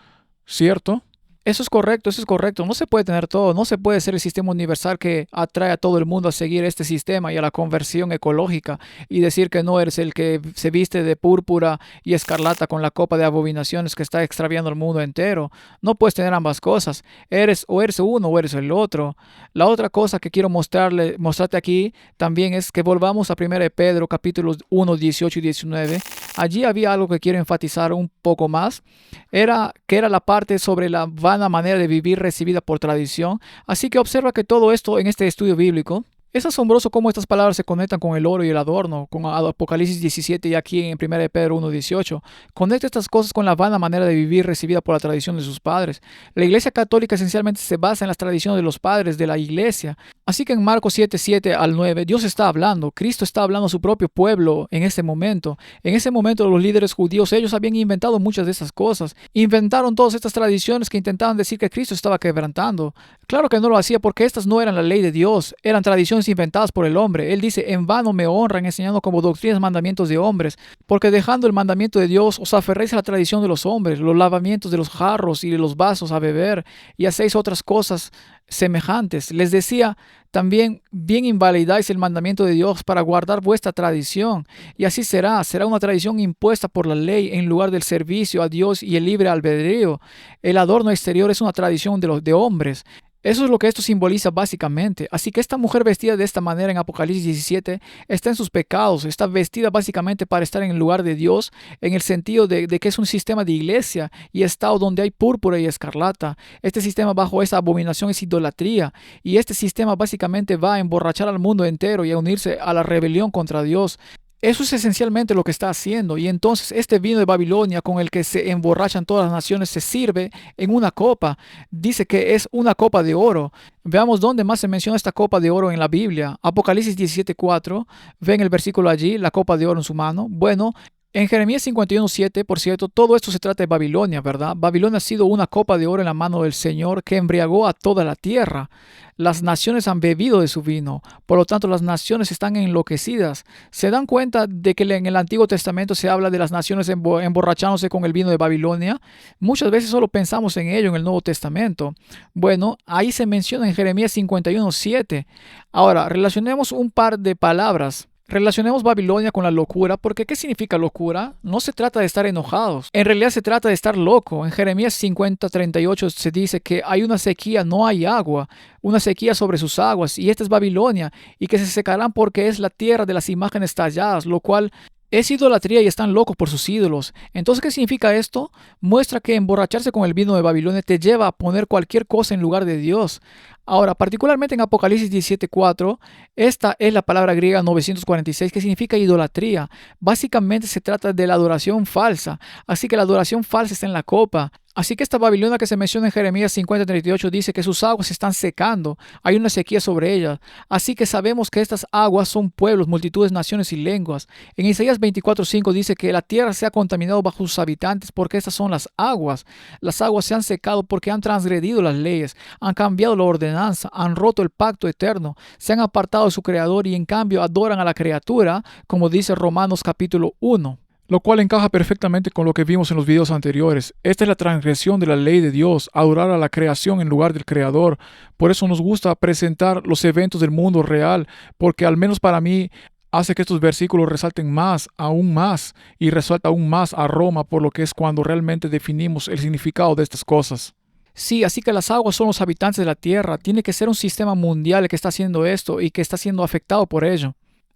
¿cierto? Eso es correcto, eso es correcto. No se puede tener todo, no se puede ser el sistema universal que atrae a todo el mundo a seguir este sistema y a la conversión ecológica y decir que no eres el que se viste de púrpura y escarlata con la copa de abominaciones que está extraviando al mundo entero. No puedes tener ambas cosas. Eres uno o eres el otro. La otra cosa que quiero mostrarte aquí también es que volvamos a 1 Pedro capítulos 1, 18 y 19. Allí había algo que quiero enfatizar un poco más. Era la parte sobre la vana manera de vivir recibida por tradición. Así que observa que todo esto en este estudio bíblico Es asombroso cómo estas palabras se conectan con el oro y el adorno, con Apocalipsis 17 y aquí en 1 de Pedro 1:18. Conecta estas cosas con la vana manera de vivir recibida por la tradición de sus padres. La Iglesia Católica esencialmente se basa en las tradiciones de los padres de la Iglesia. Así que en Marcos 7:7 al 9, Dios está hablando, Cristo está hablando a su propio pueblo en ese momento. En ese momento los líderes judíos, ellos habían inventado muchas de esas cosas. Inventaron todas estas tradiciones que intentaban decir que Cristo estaba quebrantando. Claro que no lo hacía porque estas no eran la ley de Dios, eran tradiciones inventadas por el hombre. Él dice, en vano me honran enseñando como doctrinas mandamientos de hombres, porque dejando el mandamiento de Dios os aferréis a la tradición de los hombres, los lavamientos de los jarros y de los vasos a beber, y hacéis otras cosas semejantes. Les decía, también bien invalidáis el mandamiento de Dios para guardar vuestra tradición, y así será una tradición impuesta por la ley en lugar del servicio a Dios y el libre albedrío. El adorno exterior es una tradición de hombres. Eso es lo que esto simboliza básicamente. Así que esta mujer vestida de esta manera en Apocalipsis 17 está en sus pecados, está vestida básicamente para estar en el lugar de Dios, en el sentido de que es un sistema de iglesia y estado donde hay púrpura y escarlata. Este sistema bajo esa abominación es idolatría y este sistema básicamente va a emborrachar al mundo entero y a unirse a la rebelión contra Dios. Eso es esencialmente lo que está haciendo. Y entonces este vino de Babilonia con el que se emborrachan todas las naciones se sirve en una copa. Dice que es una copa de oro. Veamos dónde más se menciona esta copa de oro en la Biblia. Apocalipsis 17:4. Ven el versículo allí, la copa de oro en su mano. Bueno, en Jeremías 51:7, por cierto, todo esto se trata de Babilonia, ¿verdad? Babilonia ha sido una copa de oro en la mano del Señor que embriagó a toda la tierra. Las naciones han bebido de su vino, por lo tanto las naciones están enloquecidas. ¿Se dan cuenta de que en el Antiguo Testamento se habla de las naciones emborrachándose con el vino de Babilonia? Muchas veces solo pensamos en ello en el Nuevo Testamento. Bueno, ahí se menciona en Jeremías 51:7. Ahora, relacionemos un par de palabras. Relacionemos Babilonia con la locura, porque ¿qué significa locura? No se trata de estar enojados, en realidad se trata de estar loco. En Jeremías 50:38 se dice que hay una sequía, no hay agua, una sequía sobre sus aguas, y esta es Babilonia, y que se secarán porque es la tierra de las imágenes talladas, lo cual es idolatría y están locos por sus ídolos. Entonces, ¿qué significa esto? Muestra que emborracharse con el vino de Babilonia te lleva a poner cualquier cosa en lugar de Dios. Ahora, particularmente en Apocalipsis 17:4, esta es la palabra griega 946 que significa idolatría. Básicamente se trata de la adoración falsa. Así que la adoración falsa está en la copa. Así que esta Babilonia que se menciona en Jeremías 50:38 dice que sus aguas se están secando, hay una sequía sobre ellas. Así que sabemos que estas aguas son pueblos, multitudes, naciones y lenguas. En Isaías 24:5 dice que la tierra se ha contaminado bajo sus habitantes porque estas son las aguas. Las aguas se han secado porque han transgredido las leyes, han cambiado la ordenanza, han roto el pacto eterno, se han apartado de su creador y en cambio adoran a la criatura, como dice Romanos capítulo 1. Lo cual encaja perfectamente con lo que vimos en los videos anteriores. Esta es la transgresión de la ley de Dios, adorar a la creación en lugar del Creador. Por eso nos gusta presentar los eventos del mundo real, porque al menos para mí hace que estos versículos resalten más, aún más, y resalta aún más a Roma por lo que es cuando realmente definimos el significado de estas cosas. Sí, así que las aguas son los habitantes de la tierra. Tiene que ser un sistema mundial el que está haciendo esto y que está siendo afectado por ello.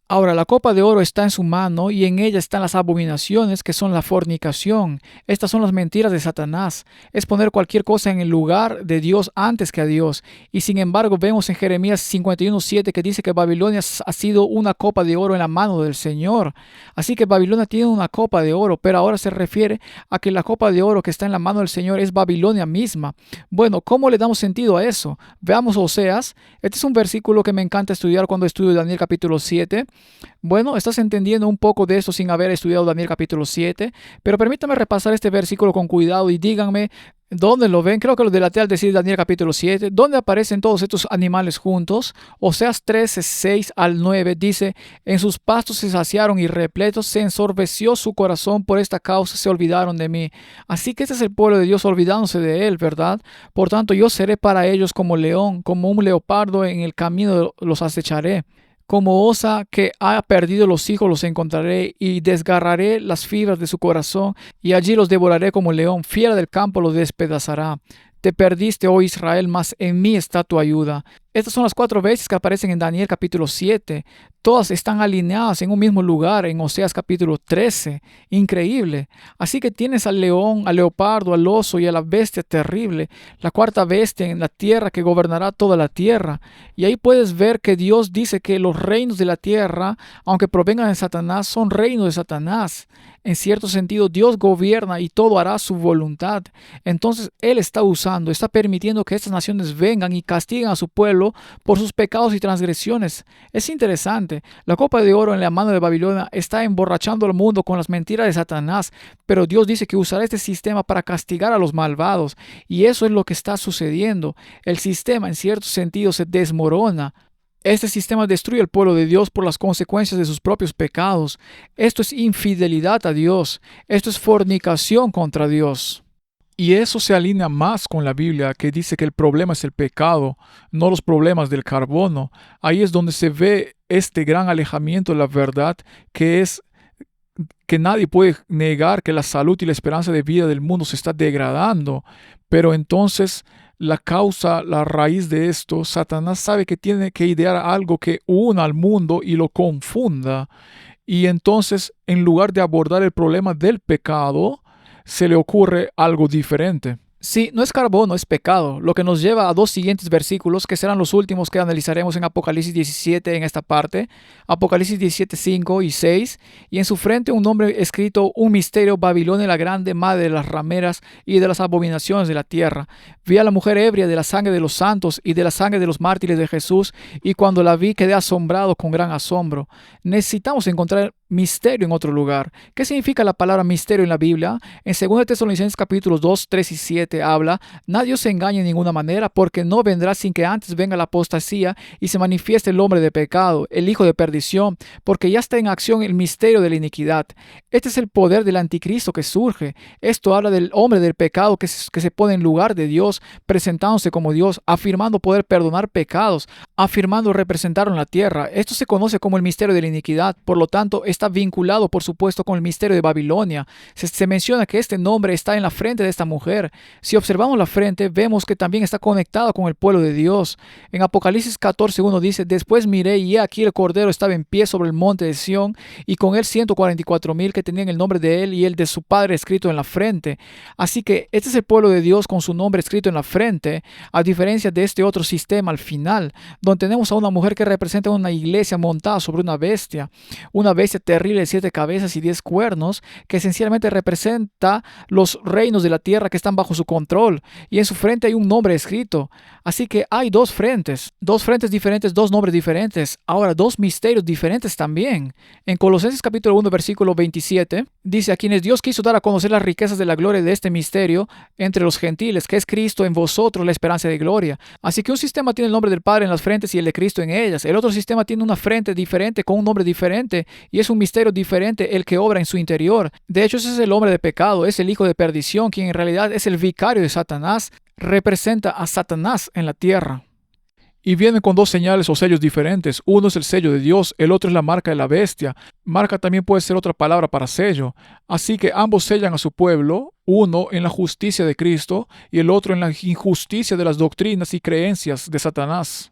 Ahora, la copa de oro está en su mano y en ella están las abominaciones que son la fornicación. Estas son las mentiras de Satanás. Es poner cualquier cosa en el lugar de Dios antes que a Dios. Y sin embargo, vemos en Jeremías 51:7 que dice que Babilonia ha sido una copa de oro en la mano del Señor. Así que Babilonia tiene una copa de oro, pero ahora se refiere a que la copa de oro que está en la mano del Señor es Babilonia misma. Bueno, ¿cómo le damos sentido a eso? Veamos Oseas. Este es un versículo que me encanta estudiar cuando estudio Daniel capítulo 7. Bueno, estás entendiendo un poco de esto sin haber estudiado Daniel capítulo 7, pero permítame repasar este versículo con cuidado y díganme dónde lo ven. Creo que lo delaté al decir Daniel capítulo 7, ¿dónde aparecen todos estos animales juntos? Oseas 13, 6 al 9 dice, en sus pastos se saciaron y repletos se ensorbeció su corazón, por esta causa se olvidaron de mí. Así que este es el pueblo de Dios olvidándose de él, ¿verdad? Por tanto, yo seré para ellos como león, como un leopardo en el camino los acecharé. Como osa que ha perdido los hijos los encontraré y desgarraré las fibras de su corazón y allí los devoraré como león, fiera del campo los despedazará. Te perdiste, oh Israel, mas en mí está tu ayuda. Estas son las 4 veces que aparecen en Daniel capítulo 7. Todas están alineadas en un mismo lugar en Oseas capítulo 13. Increíble. Así que tienes al león, al leopardo, al oso y a la bestia terrible, la cuarta bestia en la tierra que gobernará toda la tierra. Y ahí puedes ver que Dios dice que los reinos de la tierra, aunque provengan de Satanás, son reinos de Satanás. En cierto sentido, Dios gobierna y todo hará su voluntad. Entonces, Él está permitiendo que estas naciones vengan y castiguen a su pueblo por sus pecados y transgresiones. Es interesante. La copa de oro en la mano de Babilonia está emborrachando al mundo con las mentiras de Satanás, pero Dios dice que usará este sistema para castigar a los malvados. Y eso es lo que está sucediendo. El sistema, en cierto sentido, se desmorona. Este sistema destruye al pueblo de Dios por las consecuencias de sus propios pecados. Esto es infidelidad a Dios. Esto es fornicación contra Dios. Y eso se alinea más con la Biblia, que dice que el problema es el pecado, no los problemas del carbono. Ahí es donde se ve este gran alejamiento de la verdad, que es que nadie puede negar que la salud y la esperanza de vida del mundo se está degradando. Pero entonces la causa, la raíz de esto, Satanás sabe que tiene que idear algo que una al mundo y lo confunda. Y entonces, en lugar de abordar el problema del pecado, se le ocurre algo diferente. Sí, no es carbono, es pecado, lo que nos lleva a 2 siguientes versículos que serán los últimos que analizaremos en Apocalipsis 17 en esta parte, Apocalipsis 17, 5 y 6, y en su frente un nombre escrito, un misterio, Babilonia la grande, madre de las rameras y de las abominaciones de la tierra. Vi a la mujer ebria de la sangre de los santos y de la sangre de los mártires de Jesús, y cuando la vi quedé asombrado con gran asombro. Necesitamos encontrar misterio en otro lugar. ¿Qué significa la palabra misterio en la Biblia? En 2 Tesalonicenses capítulos 2, 3 y 7 habla, nadie os engañe en ninguna manera, porque no vendrá sin que antes venga la apostasía y se manifieste el hombre de pecado, el hijo de perdición, porque ya está en acción el misterio de la iniquidad. Este es el poder del anticristo que surge. Esto habla del hombre del pecado que se pone en lugar de Dios, presentándose como Dios, afirmando poder perdonar pecados, afirmando representarlo en la tierra. Esto se conoce como el misterio de la iniquidad. Por lo tanto, está vinculado, por supuesto, con el misterio de Babilonia. Se menciona que este nombre está en la frente de esta mujer. Si observamos la frente, vemos que también está conectado con el pueblo de Dios. En Apocalipsis 14:1 dice, después miré y he aquí el Cordero estaba en pie sobre el monte de Sión, y con él 144,000 que tenían el nombre de él y el de su padre escrito en la frente. Así que este es el pueblo de Dios con su nombre escrito en la frente, a diferencia de este otro sistema al final, donde tenemos a una mujer que representa una iglesia montada sobre una bestia terrible de 7 cabezas y 10 cuernos, que esencialmente representa los reinos de la tierra que están bajo su control, y en su frente hay un nombre escrito. Así que hay 2 frentes diferentes, 2 nombres diferentes, ahora 2 misterios diferentes también. En Colosenses capítulo 1 versículo 27 dice, a quienes Dios quiso dar a conocer las riquezas de la gloria de este misterio entre los gentiles, que es Cristo en vosotros, la esperanza de gloria. Así que un sistema tiene el nombre del Padre en las frentes y el de Cristo en ellas. El otro sistema tiene una frente diferente con un nombre diferente, y es un misterio diferente el que obra en su interior. De hecho, ese es el hombre de pecado, es el hijo de perdición, quien en realidad es el vicario de Satanás, representa a Satanás en la tierra. Y vienen con 2 señales o sellos diferentes. Uno es el sello de Dios, el otro es la marca de la bestia. Marca también puede ser otra palabra para sello. Así que ambos sellan a su pueblo, uno en la justicia de Cristo y el otro en la injusticia de las doctrinas y creencias de Satanás.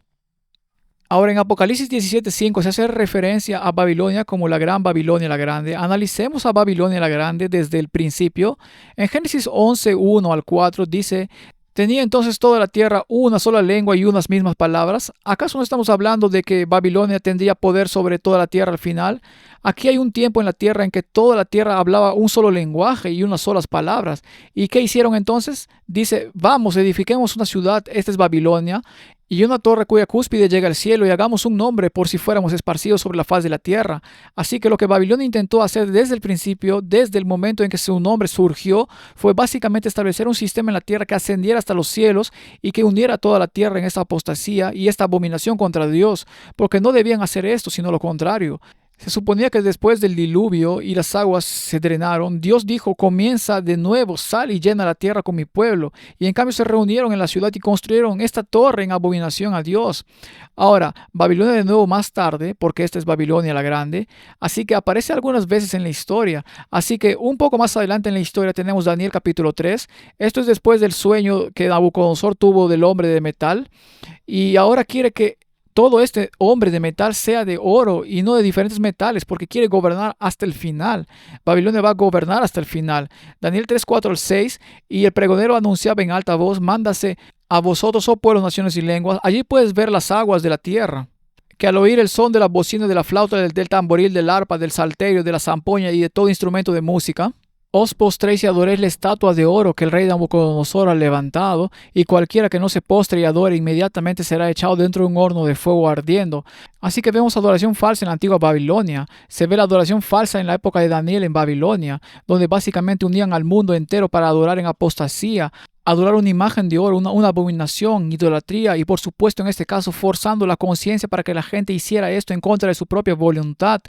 Ahora en Apocalipsis 17:5 se hace referencia a Babilonia como la gran Babilonia la grande. Analicemos a Babilonia la grande desde el principio. En Génesis 11:1 al 4 dice, ¿tenía entonces toda la tierra una sola lengua y unas mismas palabras? ¿Acaso no estamos hablando de que Babilonia tendría poder sobre toda la tierra al final? Aquí hay un tiempo en la tierra en que toda la tierra hablaba un solo lenguaje y unas solas palabras. ¿Y qué hicieron entonces? Dice, vamos, edifiquemos una ciudad, esta es Babilonia, y una torre cuya cúspide llega al cielo, y hagamos un nombre por si fuéramos esparcidos sobre la faz de la tierra. Así que lo que Babilonia intentó hacer desde el principio, desde el momento en que su nombre surgió, fue básicamente establecer un sistema en la tierra que ascendiera hasta los cielos y que uniera toda la tierra en esta apostasía y esta abominación contra Dios, porque no debían hacer esto, sino lo contrario. Se suponía que después del diluvio y las aguas se drenaron, Dios dijo, comienza de nuevo, sal y llena la tierra con mi pueblo. Y en cambio se reunieron en la ciudad y construyeron esta torre en abominación a Dios. Ahora, Babilonia de nuevo más tarde, porque esta es Babilonia la Grande, así que aparece algunas veces en la historia. Así que un poco más adelante en la historia tenemos Daniel capítulo 3. Esto es después del sueño que Nabucodonosor tuvo del hombre de metal. Y ahora quiere que todo este hombre de metal sea de oro y no de diferentes metales, porque quiere gobernar hasta el final. Babilonia va a gobernar hasta el final. Daniel 3, 4 al 6, y el pregonero anunciaba en alta voz, mándase a vosotros, oh pueblos, naciones y lenguas, allí puedes ver las aguas de la tierra, que al oír el son de la bocina, de la flauta, del tamboril, del arpa, del salterio, de la zampoña y de todo instrumento de música, os postréis y adoréis la estatua de oro que el rey Nabucodonosor ha levantado, y cualquiera que no se postre y adore inmediatamente será echado dentro de un horno de fuego ardiendo. Así que vemos adoración falsa en la antigua Babilonia. Se ve la adoración falsa en la época de Daniel en Babilonia, donde básicamente unían al mundo entero para adorar en apostasía, adorar una imagen de oro, una abominación, idolatría y por supuesto en este caso forzando la conciencia para que la gente hiciera esto en contra de su propia voluntad.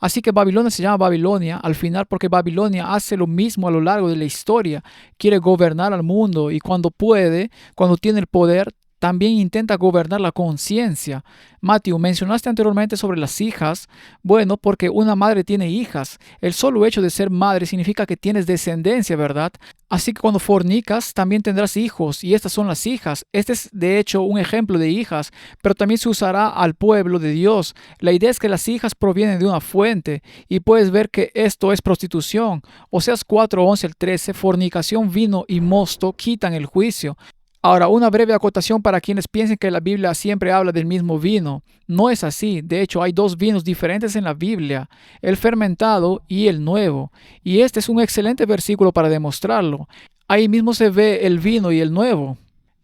Así que Babilonia se llama Babilonia al final porque Babilonia hace lo mismo a lo largo de la historia. Quiere gobernar al mundo y cuando puede, cuando tiene el poder, también intenta gobernar la conciencia. Matthew, mencionaste anteriormente sobre las hijas. Bueno, porque una madre tiene hijas. El solo hecho de ser madre significa que tienes descendencia, ¿verdad? Así que cuando fornicas, también tendrás hijos, y estas son las hijas. Este es, de hecho, un ejemplo de hijas, pero también se usará al pueblo de Dios. La idea es que las hijas provienen de una fuente, y puedes ver que esto es prostitución. Oseas 4, 11 al 13, fornicación, vino y mosto quitan el juicio. Ahora, una breve acotación para quienes piensen que la Biblia siempre habla del mismo vino. No es así. De hecho, hay dos vinos diferentes en la Biblia, el fermentado y el nuevo. Y este es un excelente versículo para demostrarlo. Ahí mismo se ve el vino y el nuevo.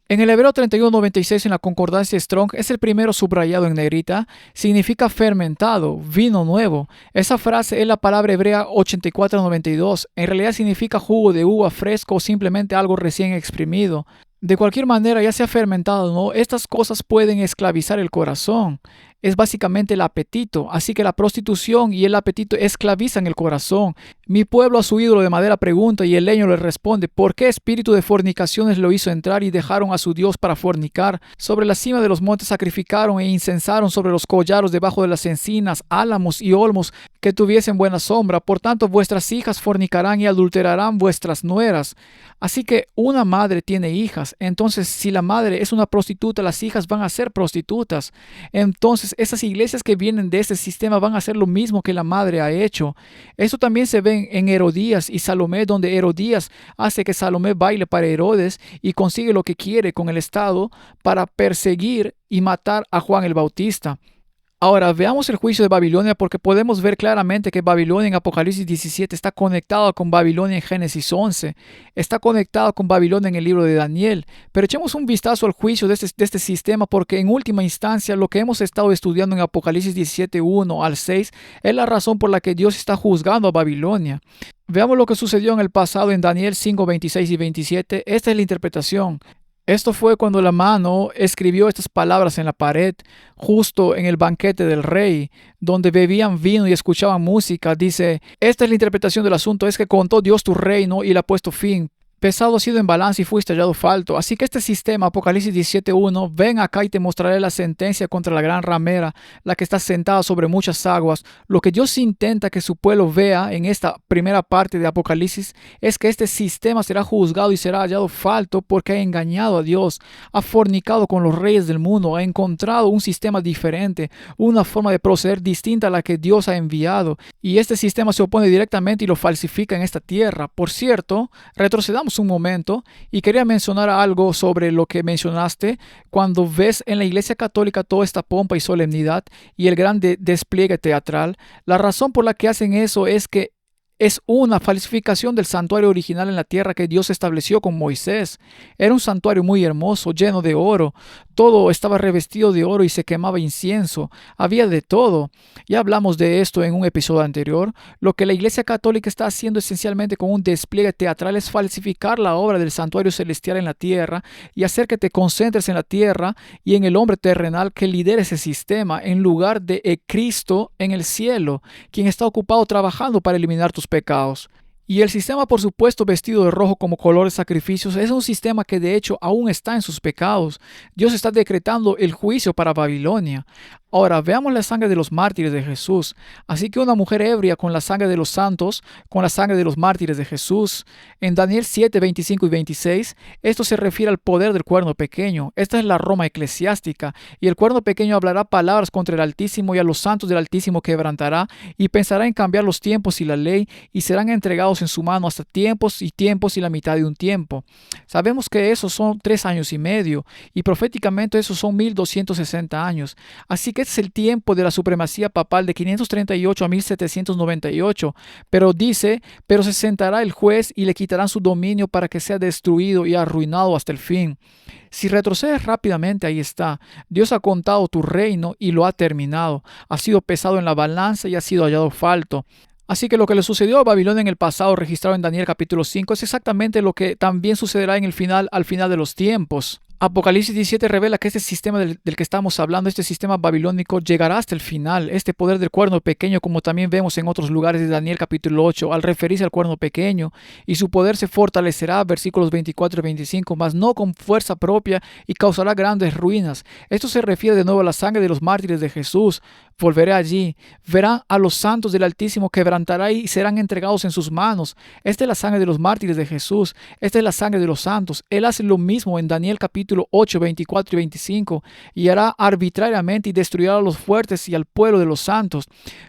En el Hebreo 31:96 en la concordancia Strong es el primero subrayado en negrita, significa fermentado, vino nuevo. Esa frase es la palabra hebrea 8492. En realidad significa jugo de uva fresco o simplemente algo recién exprimido. De cualquier manera, ya sea fermentado o no, estas cosas pueden esclavizar el corazón. Es básicamente el apetito, así que la prostitución y el apetito esclavizan el corazón. Mi pueblo a su ídolo de madera pregunta y el leño le responde, ¿por qué espíritu de fornicaciones lo hizo entrar y dejaron a su Dios para fornicar? Sobre la cima de los montes sacrificaron e incensaron sobre los collados debajo de las encinas, álamos y olmos que tuviesen buena sombra. Por tanto, vuestras hijas fornicarán y adulterarán vuestras nueras. Así que una madre tiene hijas. Entonces, si la madre es una prostituta, las hijas van a ser prostitutas. Entonces, esas iglesias que vienen de este sistema van a hacer lo mismo que la madre ha hecho. Esto también se ve en Herodías y Salomé, donde Herodías hace que Salomé baile para Herodes y consigue lo que quiere con el Estado para perseguir y matar a Juan el Bautista. Ahora veamos el juicio de Babilonia porque podemos ver claramente que Babilonia en Apocalipsis 17 está conectado con Babilonia en Génesis 11, está conectado con Babilonia en el libro de Daniel. Pero echemos un vistazo al juicio de este sistema porque en última instancia lo que hemos estado estudiando en Apocalipsis 17, 1 al 6 es la razón por la que Dios está juzgando a Babilonia. Veamos lo que sucedió en el pasado en Daniel 5, 26 y 27. Esta es la interpretación. Esto fue cuando la mano escribió estas palabras en la pared, justo en el banquete del rey, donde bebían vino y escuchaban música. Dice, esta es la interpretación del asunto, es que contó Dios tu reino y le ha puesto fin. Pesado ha sido en balance y fuiste hallado falto. Así que este sistema, Apocalipsis 17:1, ven acá y te mostraré la sentencia contra la gran ramera, la que está sentada sobre muchas aguas. Lo que Dios intenta que su pueblo vea en esta primera parte de Apocalipsis es que este sistema será juzgado y será hallado falto porque ha engañado a Dios, ha fornicado con los reyes del mundo, ha encontrado un sistema diferente, una forma de proceder distinta a la que Dios ha enviado. Y este sistema se opone directamente y lo falsifica en esta tierra. Por cierto, retrocedamos un momento y quería mencionar algo sobre lo que mencionaste cuando ves en la Iglesia Católica toda esta pompa y solemnidad y el gran despliegue teatral. La razón por la que hacen eso es que es una falsificación del santuario original en la tierra que Dios estableció con Moisés. Era un santuario muy hermoso, lleno de oro. Todo estaba revestido de oro y se quemaba incienso. Había de todo. Ya hablamos de esto en un episodio anterior. Lo que la Iglesia Católica está haciendo esencialmente con un despliegue teatral es falsificar la obra del santuario celestial en la tierra y hacer que te concentres en la tierra y en el hombre terrenal que lidera ese sistema en lugar de Cristo en el cielo, quien está ocupado trabajando para eliminar tus pecados. Y el sistema, por supuesto, vestido de rojo como color de sacrificios, es un sistema que de hecho aún está en sus pecados. Dios está decretando el juicio para Babilonia. Ahora, veamos la sangre de los mártires de Jesús. Así que una mujer ebria con la sangre de los santos, con la sangre de los mártires de Jesús. En Daniel 7, 25 y 26, esto se refiere al poder del cuerno pequeño. Esta es la Roma eclesiástica. Y el cuerno pequeño hablará palabras contra el Altísimo y a los santos del Altísimo quebrantará y pensará en cambiar los tiempos y la ley y serán entregados en su mano hasta tiempos y la mitad de un tiempo. Sabemos que esos son 3 años y medio y proféticamente esos son 1260 años. Así que este es el tiempo de la supremacía papal de 538 a 1798, pero dice, pero se sentará el juez y le quitarán su dominio para que sea destruido y arruinado hasta el fin. Si retrocedes rápidamente, ahí está. Dios ha contado tu reino y lo ha terminado. Ha sido pesado en la balanza y ha sido hallado falto. Así que lo que le sucedió a Babilonia en el pasado, registrado en Daniel capítulo 5, es exactamente lo que también sucederá en el final, al final de los tiempos. Apocalipsis 17 revela que este sistema del que estamos hablando, este sistema babilónico, llegará hasta el final. Este poder del cuerno pequeño, como también vemos en otros lugares de Daniel capítulo 8, al referirse al cuerno pequeño, y su poder se fortalecerá, versículos 24 y 25, mas no con fuerza propia y causará grandes ruinas. Esto se refiere de nuevo a la sangre de los mártires de Jesús. Volveré allí, verán a los santos del Altísimo, quebrantará y serán entregados en sus manos. Esta es la sangre de los mártires de Jesús, esta es la sangre de los santos. Él hace lo mismo en Daniel capítulo 8, 24 y 25, y hará arbitrariamente y destruirá a los fuertes y al pueblo de los santos.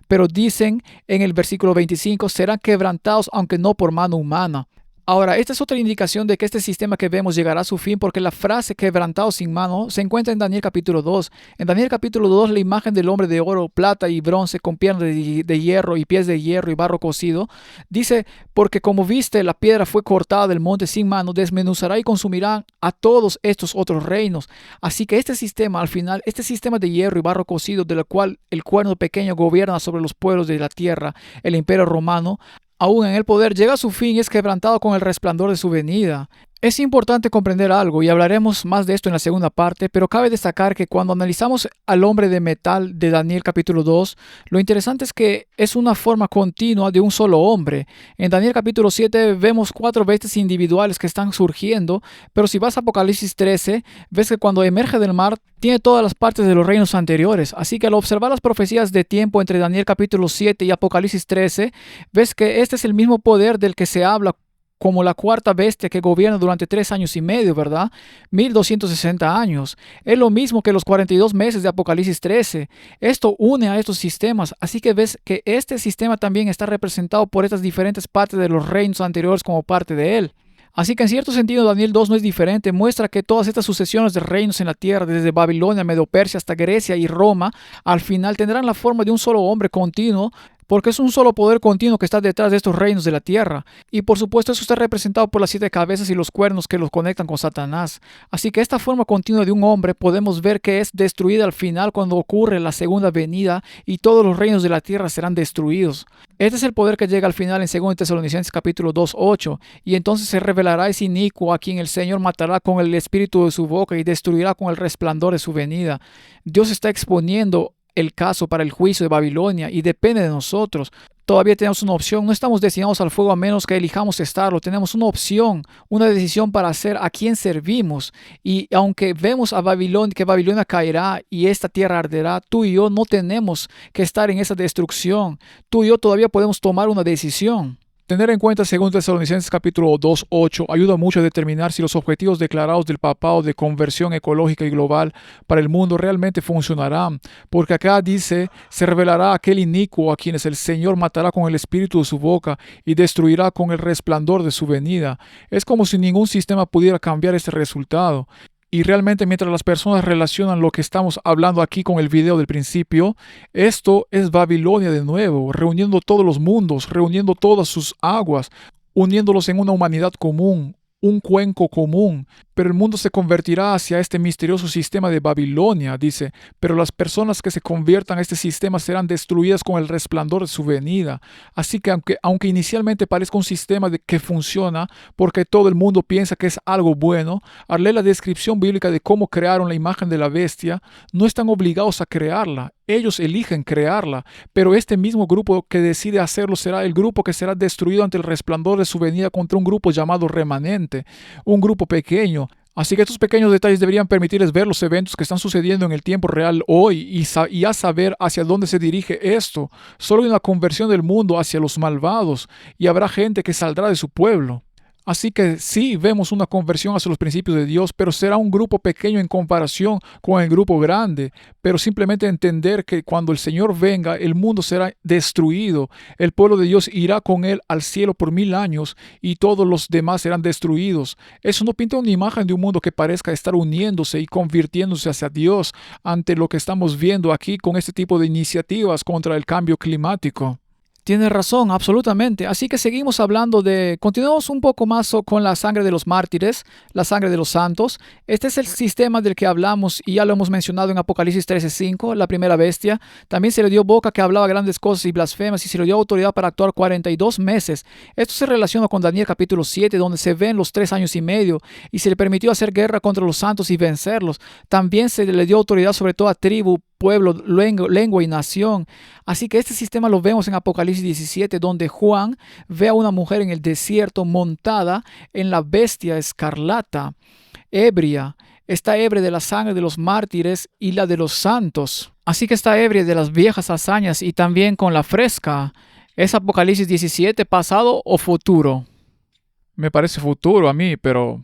Pero dicen en el versículo 25, serán quebrantados aunque no por mano humana. Ahora, esta es otra indicación de que este sistema que vemos llegará a su fin porque la frase quebrantado sin mano se encuentra en Daniel capítulo 2. En Daniel capítulo 2, la imagen del hombre de oro, plata y bronce con piernas de hierro y pies de hierro y barro cocido, dice, porque como viste, la piedra fue cortada del monte sin mano, desmenuzará y consumirá a todos estos otros reinos. Así que este sistema, al final, este sistema de hierro y barro cocido, del cual el cuerno pequeño gobierna sobre los pueblos de la tierra, el imperio romano, aún en el poder, llega a su fin y es quebrantado con el resplandor de su venida. Es importante comprender algo y hablaremos más de esto en la segunda parte, pero cabe destacar que cuando analizamos al hombre de metal de Daniel capítulo 2, lo interesante es que es una forma continua de un solo hombre. En Daniel capítulo 7 vemos 4 bestias individuales que están surgiendo, pero si vas a Apocalipsis 13, ves que cuando emerge del mar tiene todas las partes de los reinos anteriores. Así que al observar las profecías de tiempo entre Daniel capítulo 7 y Apocalipsis 13, ves que este es el mismo poder del que se habla como la cuarta bestia que gobierna durante 3 años y medio, ¿verdad? 1260 años. Es lo mismo que los 42 meses de Apocalipsis 13. Esto une a estos sistemas, así que ves que este sistema también está representado por estas diferentes partes de los reinos anteriores como parte de él. Así que en cierto sentido Daniel 2 no es diferente, muestra que todas estas sucesiones de reinos en la tierra, desde Babilonia, Medo-Persia hasta Grecia y Roma, al final tendrán la forma de un solo hombre continuo, porque es un solo poder continuo que está detrás de estos reinos de la tierra. Y por supuesto eso está representado por las 7 cabezas y los cuernos que los conectan con Satanás. Así que esta forma continua de un hombre podemos ver que es destruida al final cuando ocurre la segunda venida y todos los reinos de la tierra serán destruidos. Este es el poder que llega al final en 2 Tesalonicenses capítulo 2, 8. Y entonces se revelará ese inicuo a quien el Señor matará con el espíritu de su boca y destruirá con el resplandor de su venida. Dios está exponiendo el caso para el juicio de Babilonia y depende de nosotros. Todavía tenemos una opción, no estamos destinados al fuego a menos que elijamos estarlo. Tenemos una opción, una decisión para hacer a quién servimos. Y aunque vemos a Babilonia, que Babilonia caerá y esta tierra arderá, tú y yo no tenemos que estar en esa destrucción. Tú y yo todavía podemos tomar una decisión. Tener en cuenta 2 Tesalonicenses capítulo 2, 8 ayuda mucho a determinar si los objetivos declarados del papado de conversión ecológica y global para el mundo realmente funcionarán, porque acá dice, se revelará aquel inicuo a quienes el Señor matará con el espíritu de su boca y destruirá con el resplandor de su venida. Es como si ningún sistema pudiera cambiar este resultado. Y realmente mientras las personas relacionan lo que estamos hablando aquí con el video del principio, esto es Babilonia de nuevo, reuniendo todos los mundos, reuniendo todas sus aguas, uniéndolos en una humanidad común, un cuenco común. Pero el mundo se convertirá hacia este misterioso sistema de Babilonia, dice, pero las personas que se conviertan a este sistema serán destruidas con el resplandor de su venida. Así que aunque inicialmente parezca un sistema que funciona porque todo el mundo piensa que es algo bueno, al leer la descripción bíblica de cómo crearon la imagen de la bestia, no están obligados a crearla. Ellos eligen crearla, pero este mismo grupo que decide hacerlo será el grupo que será destruido ante el resplandor de su venida contra un grupo llamado remanente, un grupo pequeño. Así que estos pequeños detalles deberían permitirles ver los eventos que están sucediendo en el tiempo real hoy y a saber hacia dónde se dirige esto. Solo hay una conversión del mundo hacia los malvados y habrá gente que saldrá de su pueblo. Así que sí vemos una conversión hacia los principios de Dios, pero será un grupo pequeño en comparación con el grupo grande. Pero simplemente entender que cuando el Señor venga, el mundo será destruido. El pueblo de Dios irá con Él al cielo por 1000 años y todos los demás serán destruidos. Eso no pinta una imagen de un mundo que parezca estar uniéndose y convirtiéndose hacia Dios ante lo que estamos viendo aquí con este tipo de iniciativas contra el cambio climático. Tienes razón, absolutamente. Así que continuamos un poco más con la sangre de los mártires, la sangre de los santos. Este es el sistema del que hablamos y ya lo hemos mencionado en Apocalipsis 13:5, la primera bestia. También se le dio boca que hablaba grandes cosas y blasfemas y se le dio autoridad para actuar 42 meses. Esto se relaciona con Daniel capítulo 7, donde se ven los 3 años y medio y se le permitió hacer guerra contra los santos y vencerlos. También se le dio autoridad sobre toda tribu, pueblo, lengua y nación. Así que este sistema lo vemos en Apocalipsis 17, donde Juan ve a una mujer en el desierto montada en la bestia escarlata, ebria. Está ebria de la sangre de los mártires y la de los santos. Así que está ebria de las viejas hazañas y también con la fresca. ¿Es Apocalipsis 17 pasado o futuro? Me parece futuro a mí, pero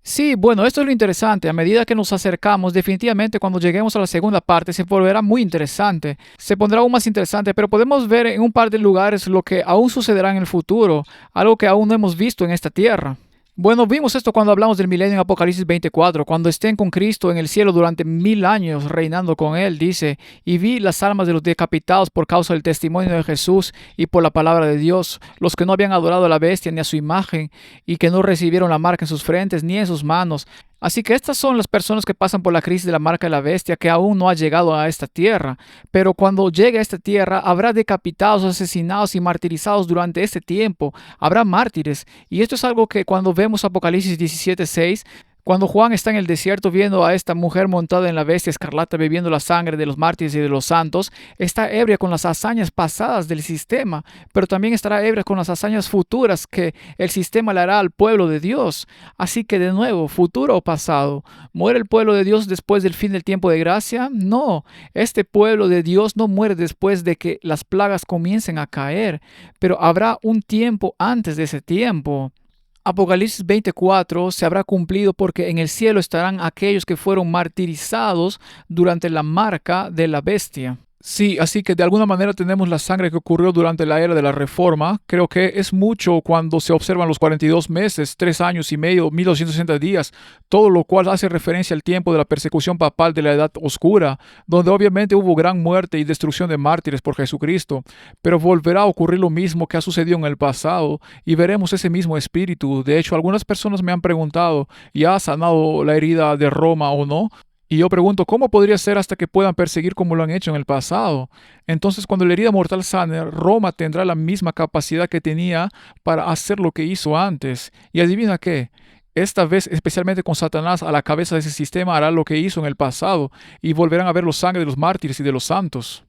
Sí, bueno, esto es lo interesante. A medida que nos acercamos, definitivamente cuando lleguemos a la segunda parte se volverá muy interesante. Se pondrá aún más interesante, pero podemos ver en un par de lugares lo que aún sucederá en el futuro, algo que aún no hemos visto en esta tierra. Bueno, vimos esto cuando hablamos del milenio en Apocalipsis 24, cuando estén con Cristo en el cielo durante 1000 años reinando con Él, dice, y vi las almas de los decapitados por causa del testimonio de Jesús y por la palabra de Dios, los que no habían adorado a la bestia ni a su imagen, y que no recibieron la marca en sus frentes ni en sus manos. Así que estas son las personas que pasan por la crisis de la marca de la bestia que aún no ha llegado a esta tierra. Pero cuando llegue a esta tierra habrá decapitados, asesinados y martirizados durante este tiempo. Habrá mártires. Y esto es algo que cuando vemos Apocalipsis 17:6, cuando Juan está en el desierto viendo a esta mujer montada en la bestia escarlata bebiendo la sangre de los mártires y de los santos, está ebria con las hazañas pasadas del sistema, pero también estará ebria con las hazañas futuras que el sistema le hará al pueblo de Dios. Así que de nuevo, futuro o pasado, ¿muere el pueblo de Dios después del fin del tiempo de gracia? No, este pueblo de Dios no muere después de que las plagas comiencen a caer, pero habrá un tiempo antes de ese tiempo. Apocalipsis 24 se habrá cumplido porque en el cielo estarán aquellos que fueron martirizados durante la marca de la bestia. sí, así que de alguna manera tenemos la sangre que ocurrió durante la era de la Reforma. Creo que es mucho cuando se observan los 42 meses, 3 años y medio, 1260 días, todo lo cual hace referencia al tiempo de la persecución papal de la Edad Oscura, donde obviamente hubo gran muerte y destrucción de mártires por Jesucristo. Pero volverá a ocurrir lo mismo que ha sucedido en el pasado y veremos ese mismo espíritu. De hecho, algunas personas me han preguntado, ¿ya ha sanado la herida de Roma o no? Y yo pregunto, ¿cómo podría ser hasta que puedan perseguir como lo han hecho en el pasado? Entonces, cuando la herida mortal sane, Roma tendrá la misma capacidad que tenía para hacer lo que hizo antes. Y adivina qué, esta vez, especialmente con Satanás a la cabeza de ese sistema, hará lo que hizo en el pasado y volverán a ver la sangre de los mártires y de los santos.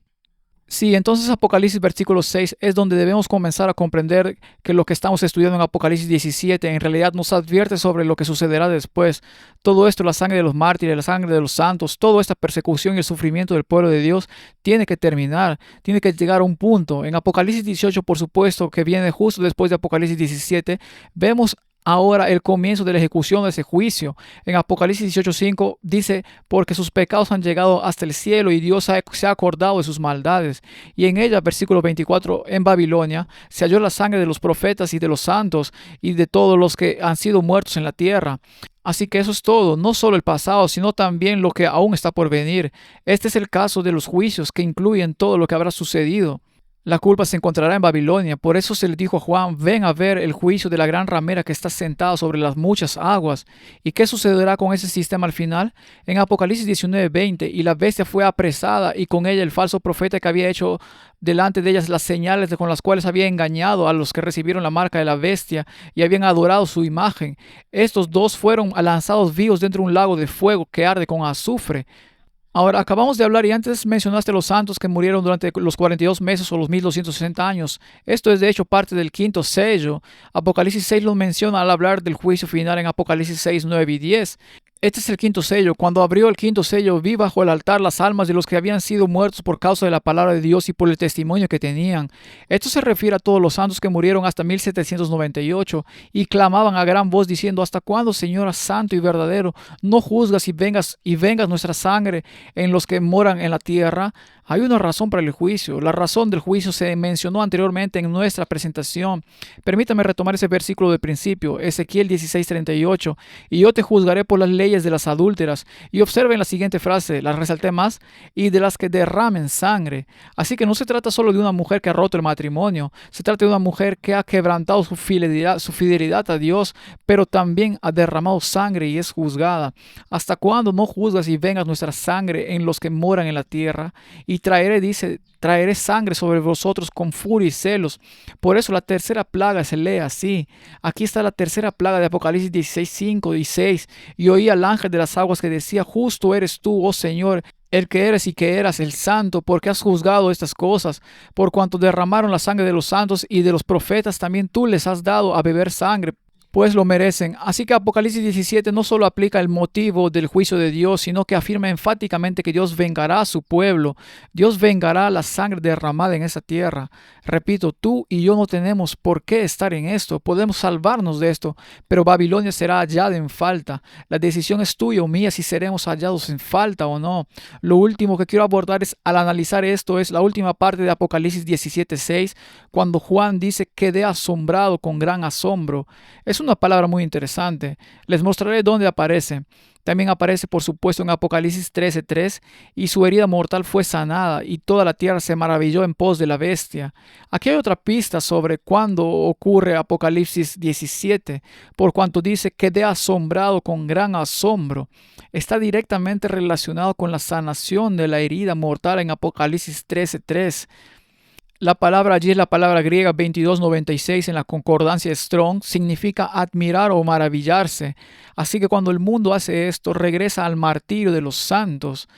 Sí, entonces Apocalipsis versículo 6 es donde debemos comenzar a comprender que lo que estamos estudiando en Apocalipsis 17 en realidad nos advierte sobre lo que sucederá después. Todo esto, la sangre de los mártires, la sangre de los santos, toda esta persecución y el sufrimiento del pueblo de Dios tiene que terminar, tiene que llegar a un punto. En Apocalipsis 18, por supuesto, que viene justo después de Apocalipsis 17, vemos ahora el comienzo de la ejecución de ese juicio. En Apocalipsis 18:5 dice, porque sus pecados han llegado hasta el cielo y Dios se ha acordado de sus maldades. Y en ella, versículo 24, en Babilonia se halló la sangre de los profetas y de los santos y de todos los que han sido muertos en la tierra. Así que eso es todo, no solo el pasado, sino también lo que aún está por venir. Este es el caso de los juicios que incluyen todo lo que habrá sucedido. La culpa se encontrará en Babilonia. Por eso se le dijo a Juan, ven a ver el juicio de la gran ramera que está sentada sobre las muchas aguas. ¿Y qué sucederá con ese sistema al final? En Apocalipsis 19:20, y la bestia fue apresada y con ella el falso profeta que había hecho delante de ellas las señales con las cuales había engañado a los que recibieron la marca de la bestia y habían adorado su imagen. Estos dos fueron lanzados vivos dentro de un lago de fuego que arde con azufre. Ahora, acabamos de hablar y antes mencionaste los santos que murieron durante los 42 meses o los 1260 años. Esto es de hecho parte del quinto sello. Apocalipsis 6 lo menciona al hablar del juicio final en Apocalipsis 6, 9 y 10. Este es el quinto sello. Cuando abrió el quinto sello, vi bajo el altar las almas de los que habían sido muertos por causa de la palabra de Dios y por el testimonio que tenían. Esto se refiere a todos los santos que murieron hasta 1798 y clamaban a gran voz diciendo, ¿hasta cuándo, Señor santo y verdadero, no juzgas y vengas nuestra sangre en los que moran en la tierra? Hay una razón para el juicio. La razón del juicio se mencionó anteriormente en nuestra presentación. Permítame retomar ese versículo del principio, Ezequiel 16:38. Y yo te juzgaré por las leyes de las adúlteras. Y observen la siguiente frase, la resalté más, y de las que derramen sangre. Así que no se trata solo de una mujer que ha roto el matrimonio. Se trata de una mujer que ha quebrantado su fidelidad a Dios, pero también ha derramado sangre y es juzgada. ¿Hasta cuándo no juzgas y vengas nuestra sangre en los que moran en la tierra? Y traeré sangre sobre vosotros con furia y celos. Por eso la tercera plaga se lee así. Aquí está la tercera plaga de Apocalipsis 16, 5 y 6. Y oí al ángel de las aguas que decía, justo eres tú, oh Señor, el que eres y que eras el santo, porque has juzgado estas cosas. Por cuanto derramaron la sangre de los santos y de los profetas, también tú les has dado a beber sangre, pues lo merecen. Así que Apocalipsis 17 no solo aplica el motivo del juicio de Dios, sino que afirma enfáticamente que Dios vengará a su pueblo. Dios vengará la sangre derramada en esa tierra. Repito, tú y yo no tenemos por qué estar en esto. Podemos salvarnos de esto, pero Babilonia será hallada en falta. La decisión es tuya o mía si seremos hallados en falta o no. Lo último que quiero abordar al analizar esto es la última parte de Apocalipsis 17:6, cuando Juan dice, quedé asombrado con gran asombro. Es una palabra muy interesante. Les mostraré dónde aparece. También aparece, por supuesto, en Apocalipsis 13:3, y su herida mortal fue sanada, y toda la tierra se maravilló en pos de la bestia. Aquí hay otra pista sobre cuándo ocurre Apocalipsis 17, por cuanto dice, quedé asombrado con gran asombro. Está directamente relacionado con la sanación de la herida mortal en Apocalipsis 13:3. La palabra allí es la palabra griega 2296 en la concordancia Strong, significa admirar o maravillarse. Así que cuando el mundo hace esto, regresa al martirio de los santos.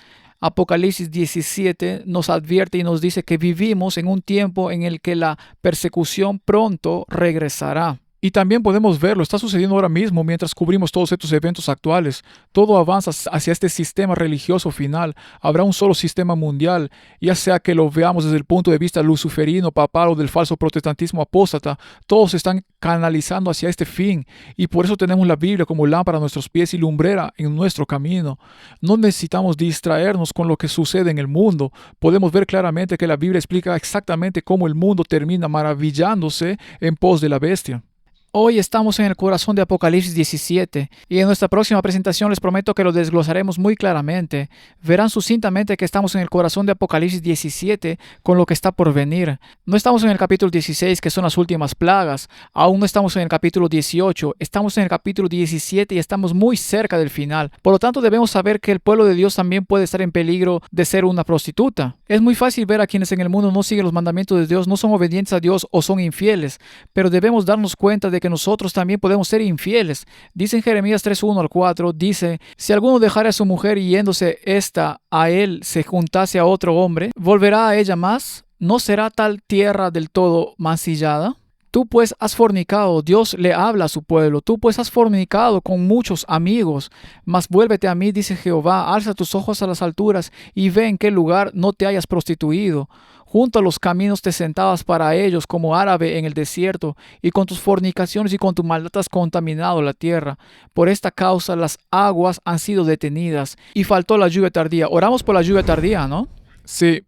Apocalipsis 17 nos advierte y nos dice que vivimos en un tiempo en el que la persecución pronto regresará. Y también podemos verlo, está sucediendo ahora mismo mientras cubrimos todos estos eventos actuales. Todo avanza hacia este sistema religioso final. Habrá un solo sistema mundial, ya sea que lo veamos desde el punto de vista luciferino, papal o del falso protestantismo apóstata. Todos están canalizando hacia este fin y por eso tenemos la Biblia como lámpara a nuestros pies y lumbrera en nuestro camino. No necesitamos distraernos con lo que sucede en el mundo. Podemos ver claramente que la Biblia explica exactamente cómo el mundo termina maravillándose en pos de la bestia. Hoy estamos en el corazón de Apocalipsis 17 y en nuestra próxima presentación les prometo que lo desglosaremos muy claramente. Verán sucintamente que estamos en el corazón de Apocalipsis 17 con lo que está por venir. No estamos en el capítulo 16, que son las últimas plagas. Aún no estamos en el capítulo 18. Estamos en el capítulo 17 y estamos muy cerca del final. Por lo tanto, debemos saber que el pueblo de Dios también puede estar en peligro de ser una prostituta. Es muy fácil ver a quienes en el mundo no siguen los mandamientos de Dios, no son obedientes a Dios o son infieles, pero debemos darnos cuenta de que nosotros también podemos ser infieles. Dice en Jeremías 3:1-4, dice, si alguno dejare a su mujer y yéndose ésta a él se juntase a otro hombre, ¿volverá a ella más? ¿No será tal tierra del todo mancillada? Tú pues has fornicado, Dios le habla a su pueblo, tú pues has fornicado con muchos amigos, mas vuélvete a mí, dice Jehová, alza tus ojos a las alturas y ve en qué lugar no te hayas prostituido. Junto a los caminos te sentabas para ellos como árabe en el desierto, y con tus fornicaciones y con tu maldad has contaminado la tierra. Por esta causa las aguas han sido detenidas y faltó la lluvia tardía. Oramos por la lluvia tardía, ¿no? Sí,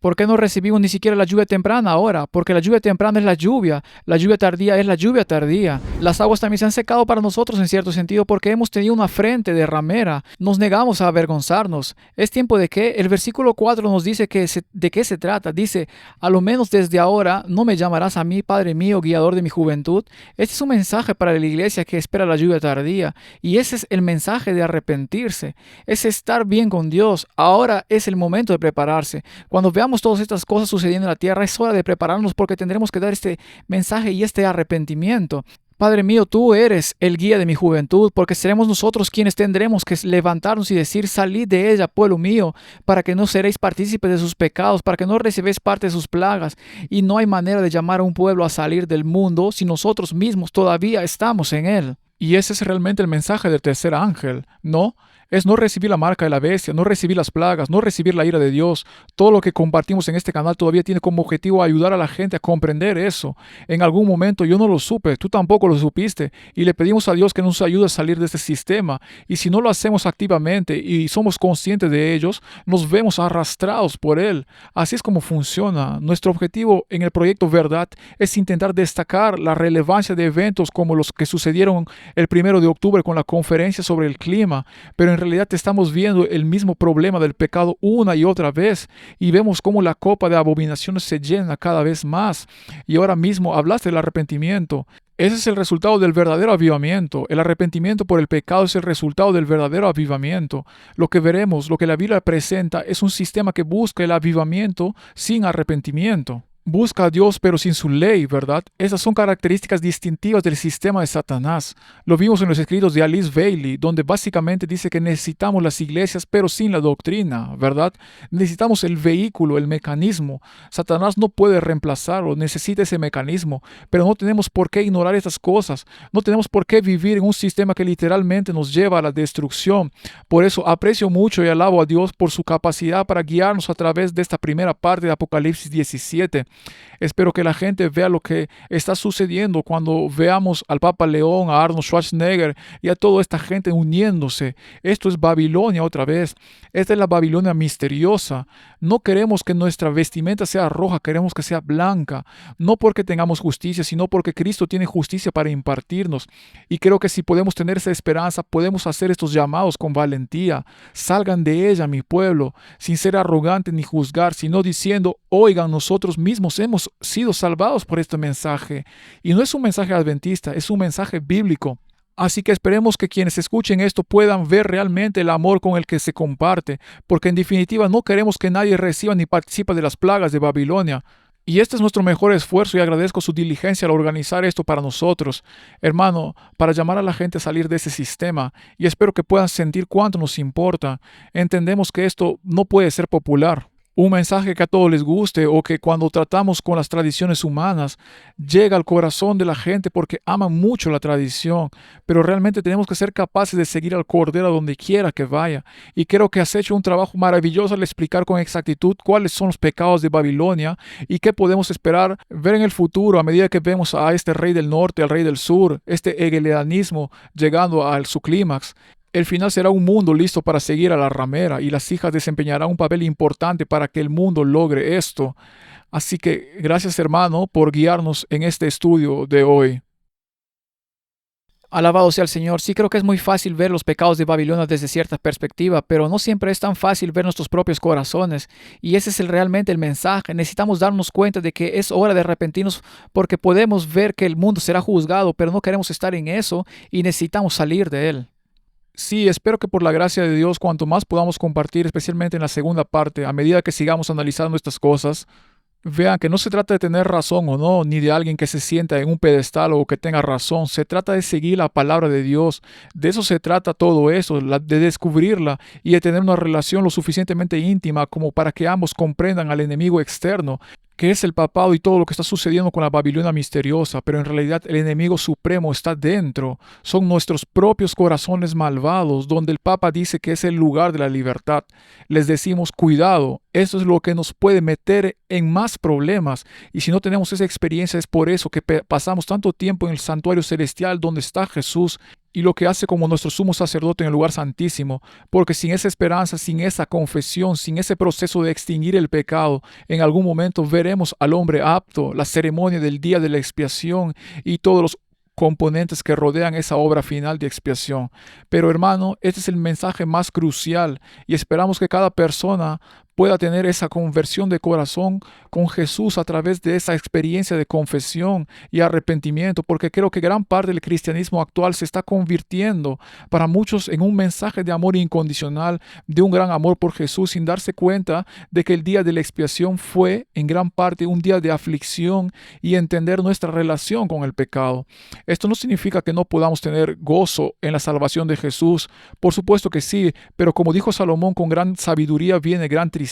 ¿Por qué no recibimos ni siquiera la lluvia temprana ahora? Porque la lluvia temprana es la lluvia tardía es la lluvia tardía. Las aguas también se han secado para nosotros en cierto sentido porque hemos tenido una frente de ramera. Nos negamos a avergonzarnos. ¿Es tiempo de qué? El versículo 4 nos dice de qué se trata. Dice, a lo menos desde ahora no me llamarás a mí, Padre mío, guiador de mi juventud. Este es un mensaje para la iglesia que espera la lluvia tardía. Y ese es el mensaje de arrepentirse. Es estar bien con Dios. Ahora es el momento de prepararse. Cuando veamos todas estas cosas sucediendo en la tierra, es hora de prepararnos porque tendremos que dar este mensaje y este arrepentimiento. Padre mío, tú eres el guía de mi juventud, porque seremos nosotros quienes tendremos que levantarnos y decir, salid de ella, pueblo mío, para que no seréis partícipes de sus pecados, para que no recibáis parte de sus plagas. Y no hay manera de llamar a un pueblo a salir del mundo si nosotros mismos todavía estamos en él. y ese es realmente el mensaje del tercer ángel, ¿no? Es no recibir la marca de la bestia, no recibir las plagas, no recibir la ira de Dios. Todo lo que compartimos en este canal todavía tiene como objetivo ayudar a la gente a comprender eso. En algún momento yo no lo supe, tú tampoco lo supiste, y le pedimos a Dios que nos ayude a salir de este sistema. Y si no lo hacemos activamente y somos conscientes de ellos, nos vemos arrastrados por él. Así es como funciona. Nuestro objetivo en el proyecto Verdad es intentar destacar la relevancia de eventos como los que sucedieron el 1 de octubre con la conferencia sobre el clima, pero en realidad estamos viendo el mismo problema del pecado una y otra vez y vemos cómo la copa de abominaciones se llena cada vez más. Y ahora mismo hablaste del arrepentimiento. Ese es el resultado del verdadero avivamiento. El arrepentimiento por el pecado es el resultado del verdadero avivamiento. Lo que veremos, lo que la Biblia presenta, es un sistema que busca el avivamiento sin arrepentimiento. Busca a Dios pero sin su ley, ¿verdad? Esas son características distintivas del sistema de Satanás. Lo vimos en los escritos de Alice Bailey, donde básicamente dice que necesitamos las iglesias pero sin la doctrina, ¿verdad? Necesitamos el vehículo, el mecanismo. Satanás no puede reemplazarlo, necesita ese mecanismo, pero no tenemos por qué ignorar estas cosas. No tenemos por qué vivir en un sistema que literalmente nos lleva a la destrucción. Por eso aprecio mucho y alabo a Dios por su capacidad para guiarnos a través de esta primera parte de Apocalipsis 17. Espero que la gente vea lo que está sucediendo cuando veamos al Papa León, a Arnold Schwarzenegger y a toda esta gente uniéndose. Esto es Babilonia otra vez. Esta es la Babilonia misteriosa. No queremos que nuestra vestimenta sea roja, queremos que sea blanca. No porque tengamos justicia, sino porque Cristo tiene justicia para impartirnos. Y creo que si podemos tener esa esperanza, podemos hacer estos llamados con valentía. Salgan de ella, mi pueblo, sin ser arrogantes ni juzgar, sino diciendo, oigan, nosotros mismos hemos sido salvados por este mensaje. Y no es un mensaje adventista, es un mensaje bíblico. Así que esperemos que quienes escuchen esto puedan ver realmente el amor con el que se comparte, porque en definitiva no queremos que nadie reciba ni participe de las plagas de Babilonia. Y este es nuestro mejor esfuerzo y agradezco su diligencia al organizar esto para nosotros, hermano, para llamar a la gente a salir de ese sistema. Y espero que puedan sentir cuánto nos importa. Entendemos que esto no puede ser popular. Un mensaje que a todos les guste o que cuando tratamos con las tradiciones humanas llega al corazón de la gente porque aman mucho la tradición, pero realmente tenemos que ser capaces de seguir al Cordero a donde quiera que vaya. Y creo que has hecho un trabajo maravilloso al explicar con exactitud cuáles son los pecados de Babilonia y qué podemos esperar ver en el futuro a medida que vemos a este rey del norte, al rey del sur, este hegelianismo llegando a su clímax. El final será un mundo listo para seguir a la ramera y las hijas desempeñarán un papel importante para que el mundo logre esto. Así que gracias, hermano, por guiarnos en este estudio de hoy. Alabado sea el Señor. Sí, creo que es muy fácil ver los pecados de Babilonia desde cierta perspectiva, pero no siempre es tan fácil ver nuestros propios corazones. Y ese es realmente el mensaje. Necesitamos darnos cuenta de que es hora de arrepentirnos porque podemos ver que el mundo será juzgado, pero no queremos estar en eso y necesitamos salir de él. Sí, espero que por la gracia de Dios, cuanto más podamos compartir, especialmente en la segunda parte, a medida que sigamos analizando estas cosas, vean que no se trata de tener razón o no, ni de alguien que se sienta en un pedestal o que tenga razón. Se trata de seguir la palabra de Dios. De eso se trata todo eso, de descubrirla y de tener una relación lo suficientemente íntima como para que ambos comprendan al enemigo externo. que es el papado y todo lo que está sucediendo con la Babilonia misteriosa, pero en realidad el enemigo supremo está dentro. Son nuestros propios corazones malvados, donde el Papa dice que es el lugar de la libertad. Les decimos, cuidado, eso es lo que nos puede meter en más problemas. Y si no tenemos esa experiencia, es por eso que pasamos tanto tiempo en el santuario celestial donde está Jesús y lo que hace como nuestro sumo sacerdote en el lugar santísimo, porque sin esa esperanza, sin esa confesión, sin ese proceso de extinguir el pecado, en algún momento veremos al hombre apto, la ceremonia del día de la expiación y todos los componentes que rodean esa obra final de expiación. Pero hermano, este es el mensaje más crucial y esperamos que cada persona pueda tener esa conversión de corazón con Jesús a través de esa experiencia de confesión y arrepentimiento, porque creo que gran parte del cristianismo actual se está convirtiendo para muchos en un mensaje de amor incondicional, de un gran amor por Jesús, sin darse cuenta de que el día de la expiación fue en gran parte un día de aflicción y entender nuestra relación con el pecado. Esto no significa que no podamos tener gozo en la salvación de Jesús, por supuesto que sí, pero como dijo Salomón, con gran sabiduría viene gran tristeza.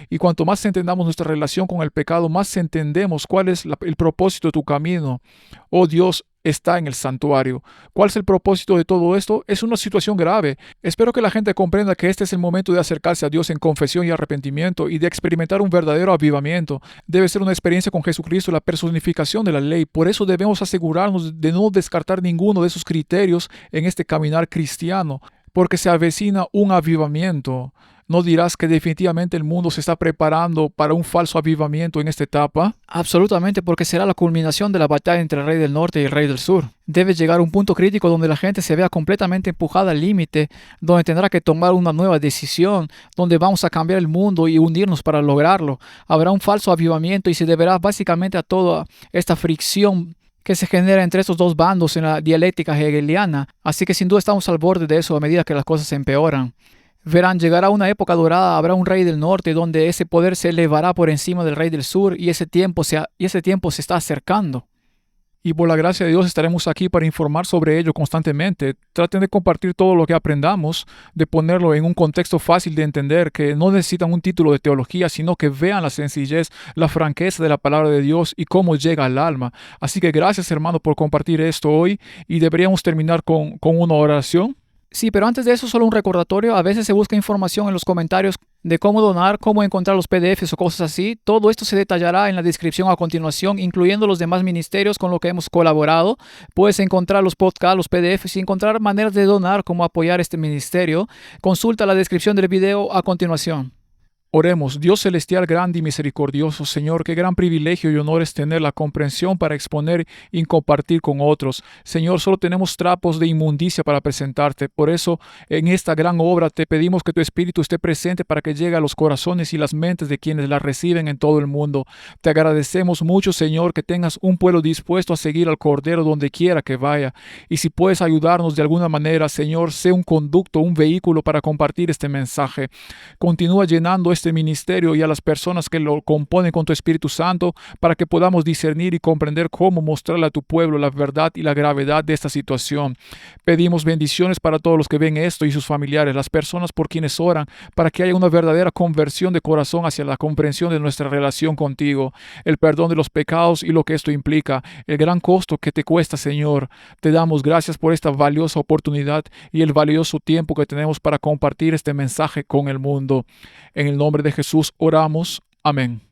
Y cuanto más entendamos nuestra relación con el pecado, más entendemos cuál es el propósito de tu camino. Oh Dios, está en el santuario. ¿Cuál es el propósito de todo esto? Es una situación grave. Espero que la gente comprenda que este es el momento de acercarse a Dios en confesión y arrepentimiento y de experimentar un verdadero avivamiento. Debe ser una experiencia con Jesucristo, la personificación de la ley. Por eso debemos asegurarnos de no descartar ninguno de esos criterios en este caminar cristiano, porque se avecina un avivamiento. ¿No dirás que definitivamente el mundo se está preparando para un falso avivamiento en esta etapa? Absolutamente, porque será la culminación de la batalla entre el rey del norte y el rey del sur. Debe llegar a un punto crítico donde la gente se vea completamente empujada al límite, donde tendrá que tomar una nueva decisión, donde vamos a cambiar el mundo y unirnos para lograrlo. Habrá un falso avivamiento y se deberá básicamente a toda esta fricción que se genera entre estos dos bandos en la dialéctica hegeliana. Así que sin duda estamos al borde de eso a medida que las cosas se empeoran. Verán, llegará una época dorada, habrá un rey del norte donde ese poder se elevará por encima del rey del sur y ese tiempo se está acercando. Y por la gracia de Dios estaremos aquí para informar sobre ello constantemente. Traten de compartir todo lo que aprendamos, de ponerlo en un contexto fácil de entender, que no necesitan un título de teología, sino que vean la sencillez, la franqueza de la palabra de Dios y cómo llega al alma. Así que gracias, hermano, por compartir esto hoy y deberíamos terminar con una oración. Sí, pero antes de eso solo un recordatorio. A veces se busca información en los comentarios de cómo donar, cómo encontrar los PDFs o cosas así. Todo esto se detallará en la descripción a continuación, incluyendo los demás ministerios con los que hemos colaborado. Puedes encontrar los podcasts, los PDFs y encontrar maneras de donar, cómo apoyar este ministerio. Consulta la descripción del video a continuación. Oremos. Dios celestial, grande y misericordioso, Señor, qué gran privilegio y honor es tener la comprensión para exponer y compartir con otros. Señor, solo tenemos trapos de inmundicia para presentarte. Por eso, en esta gran obra te pedimos que tu Espíritu esté presente para que llegue a los corazones y las mentes de quienes la reciben en todo el mundo. Te agradecemos mucho, Señor, que tengas un pueblo dispuesto a seguir al Cordero donde quiera que vaya. Y si puedes ayudarnos de alguna manera, Señor, sé un conducto, un vehículo para compartir este mensaje. Continúa llenando este ministerio y a las personas que lo componen con tu Espíritu Santo para que podamos discernir y comprender cómo mostrarle a tu pueblo la verdad y la gravedad de esta situación. Pedimos bendiciones para todos los que ven esto y sus familiares, las personas por quienes oran, para que haya una verdadera conversión de corazón hacia la comprensión de nuestra relación contigo, el perdón de los pecados y lo que esto implica, el gran costo que te cuesta, Señor. Te damos gracias por esta valiosa oportunidad y el valioso tiempo que tenemos para compartir este mensaje con el mundo. En el nombre de Jesús oramos. Amén.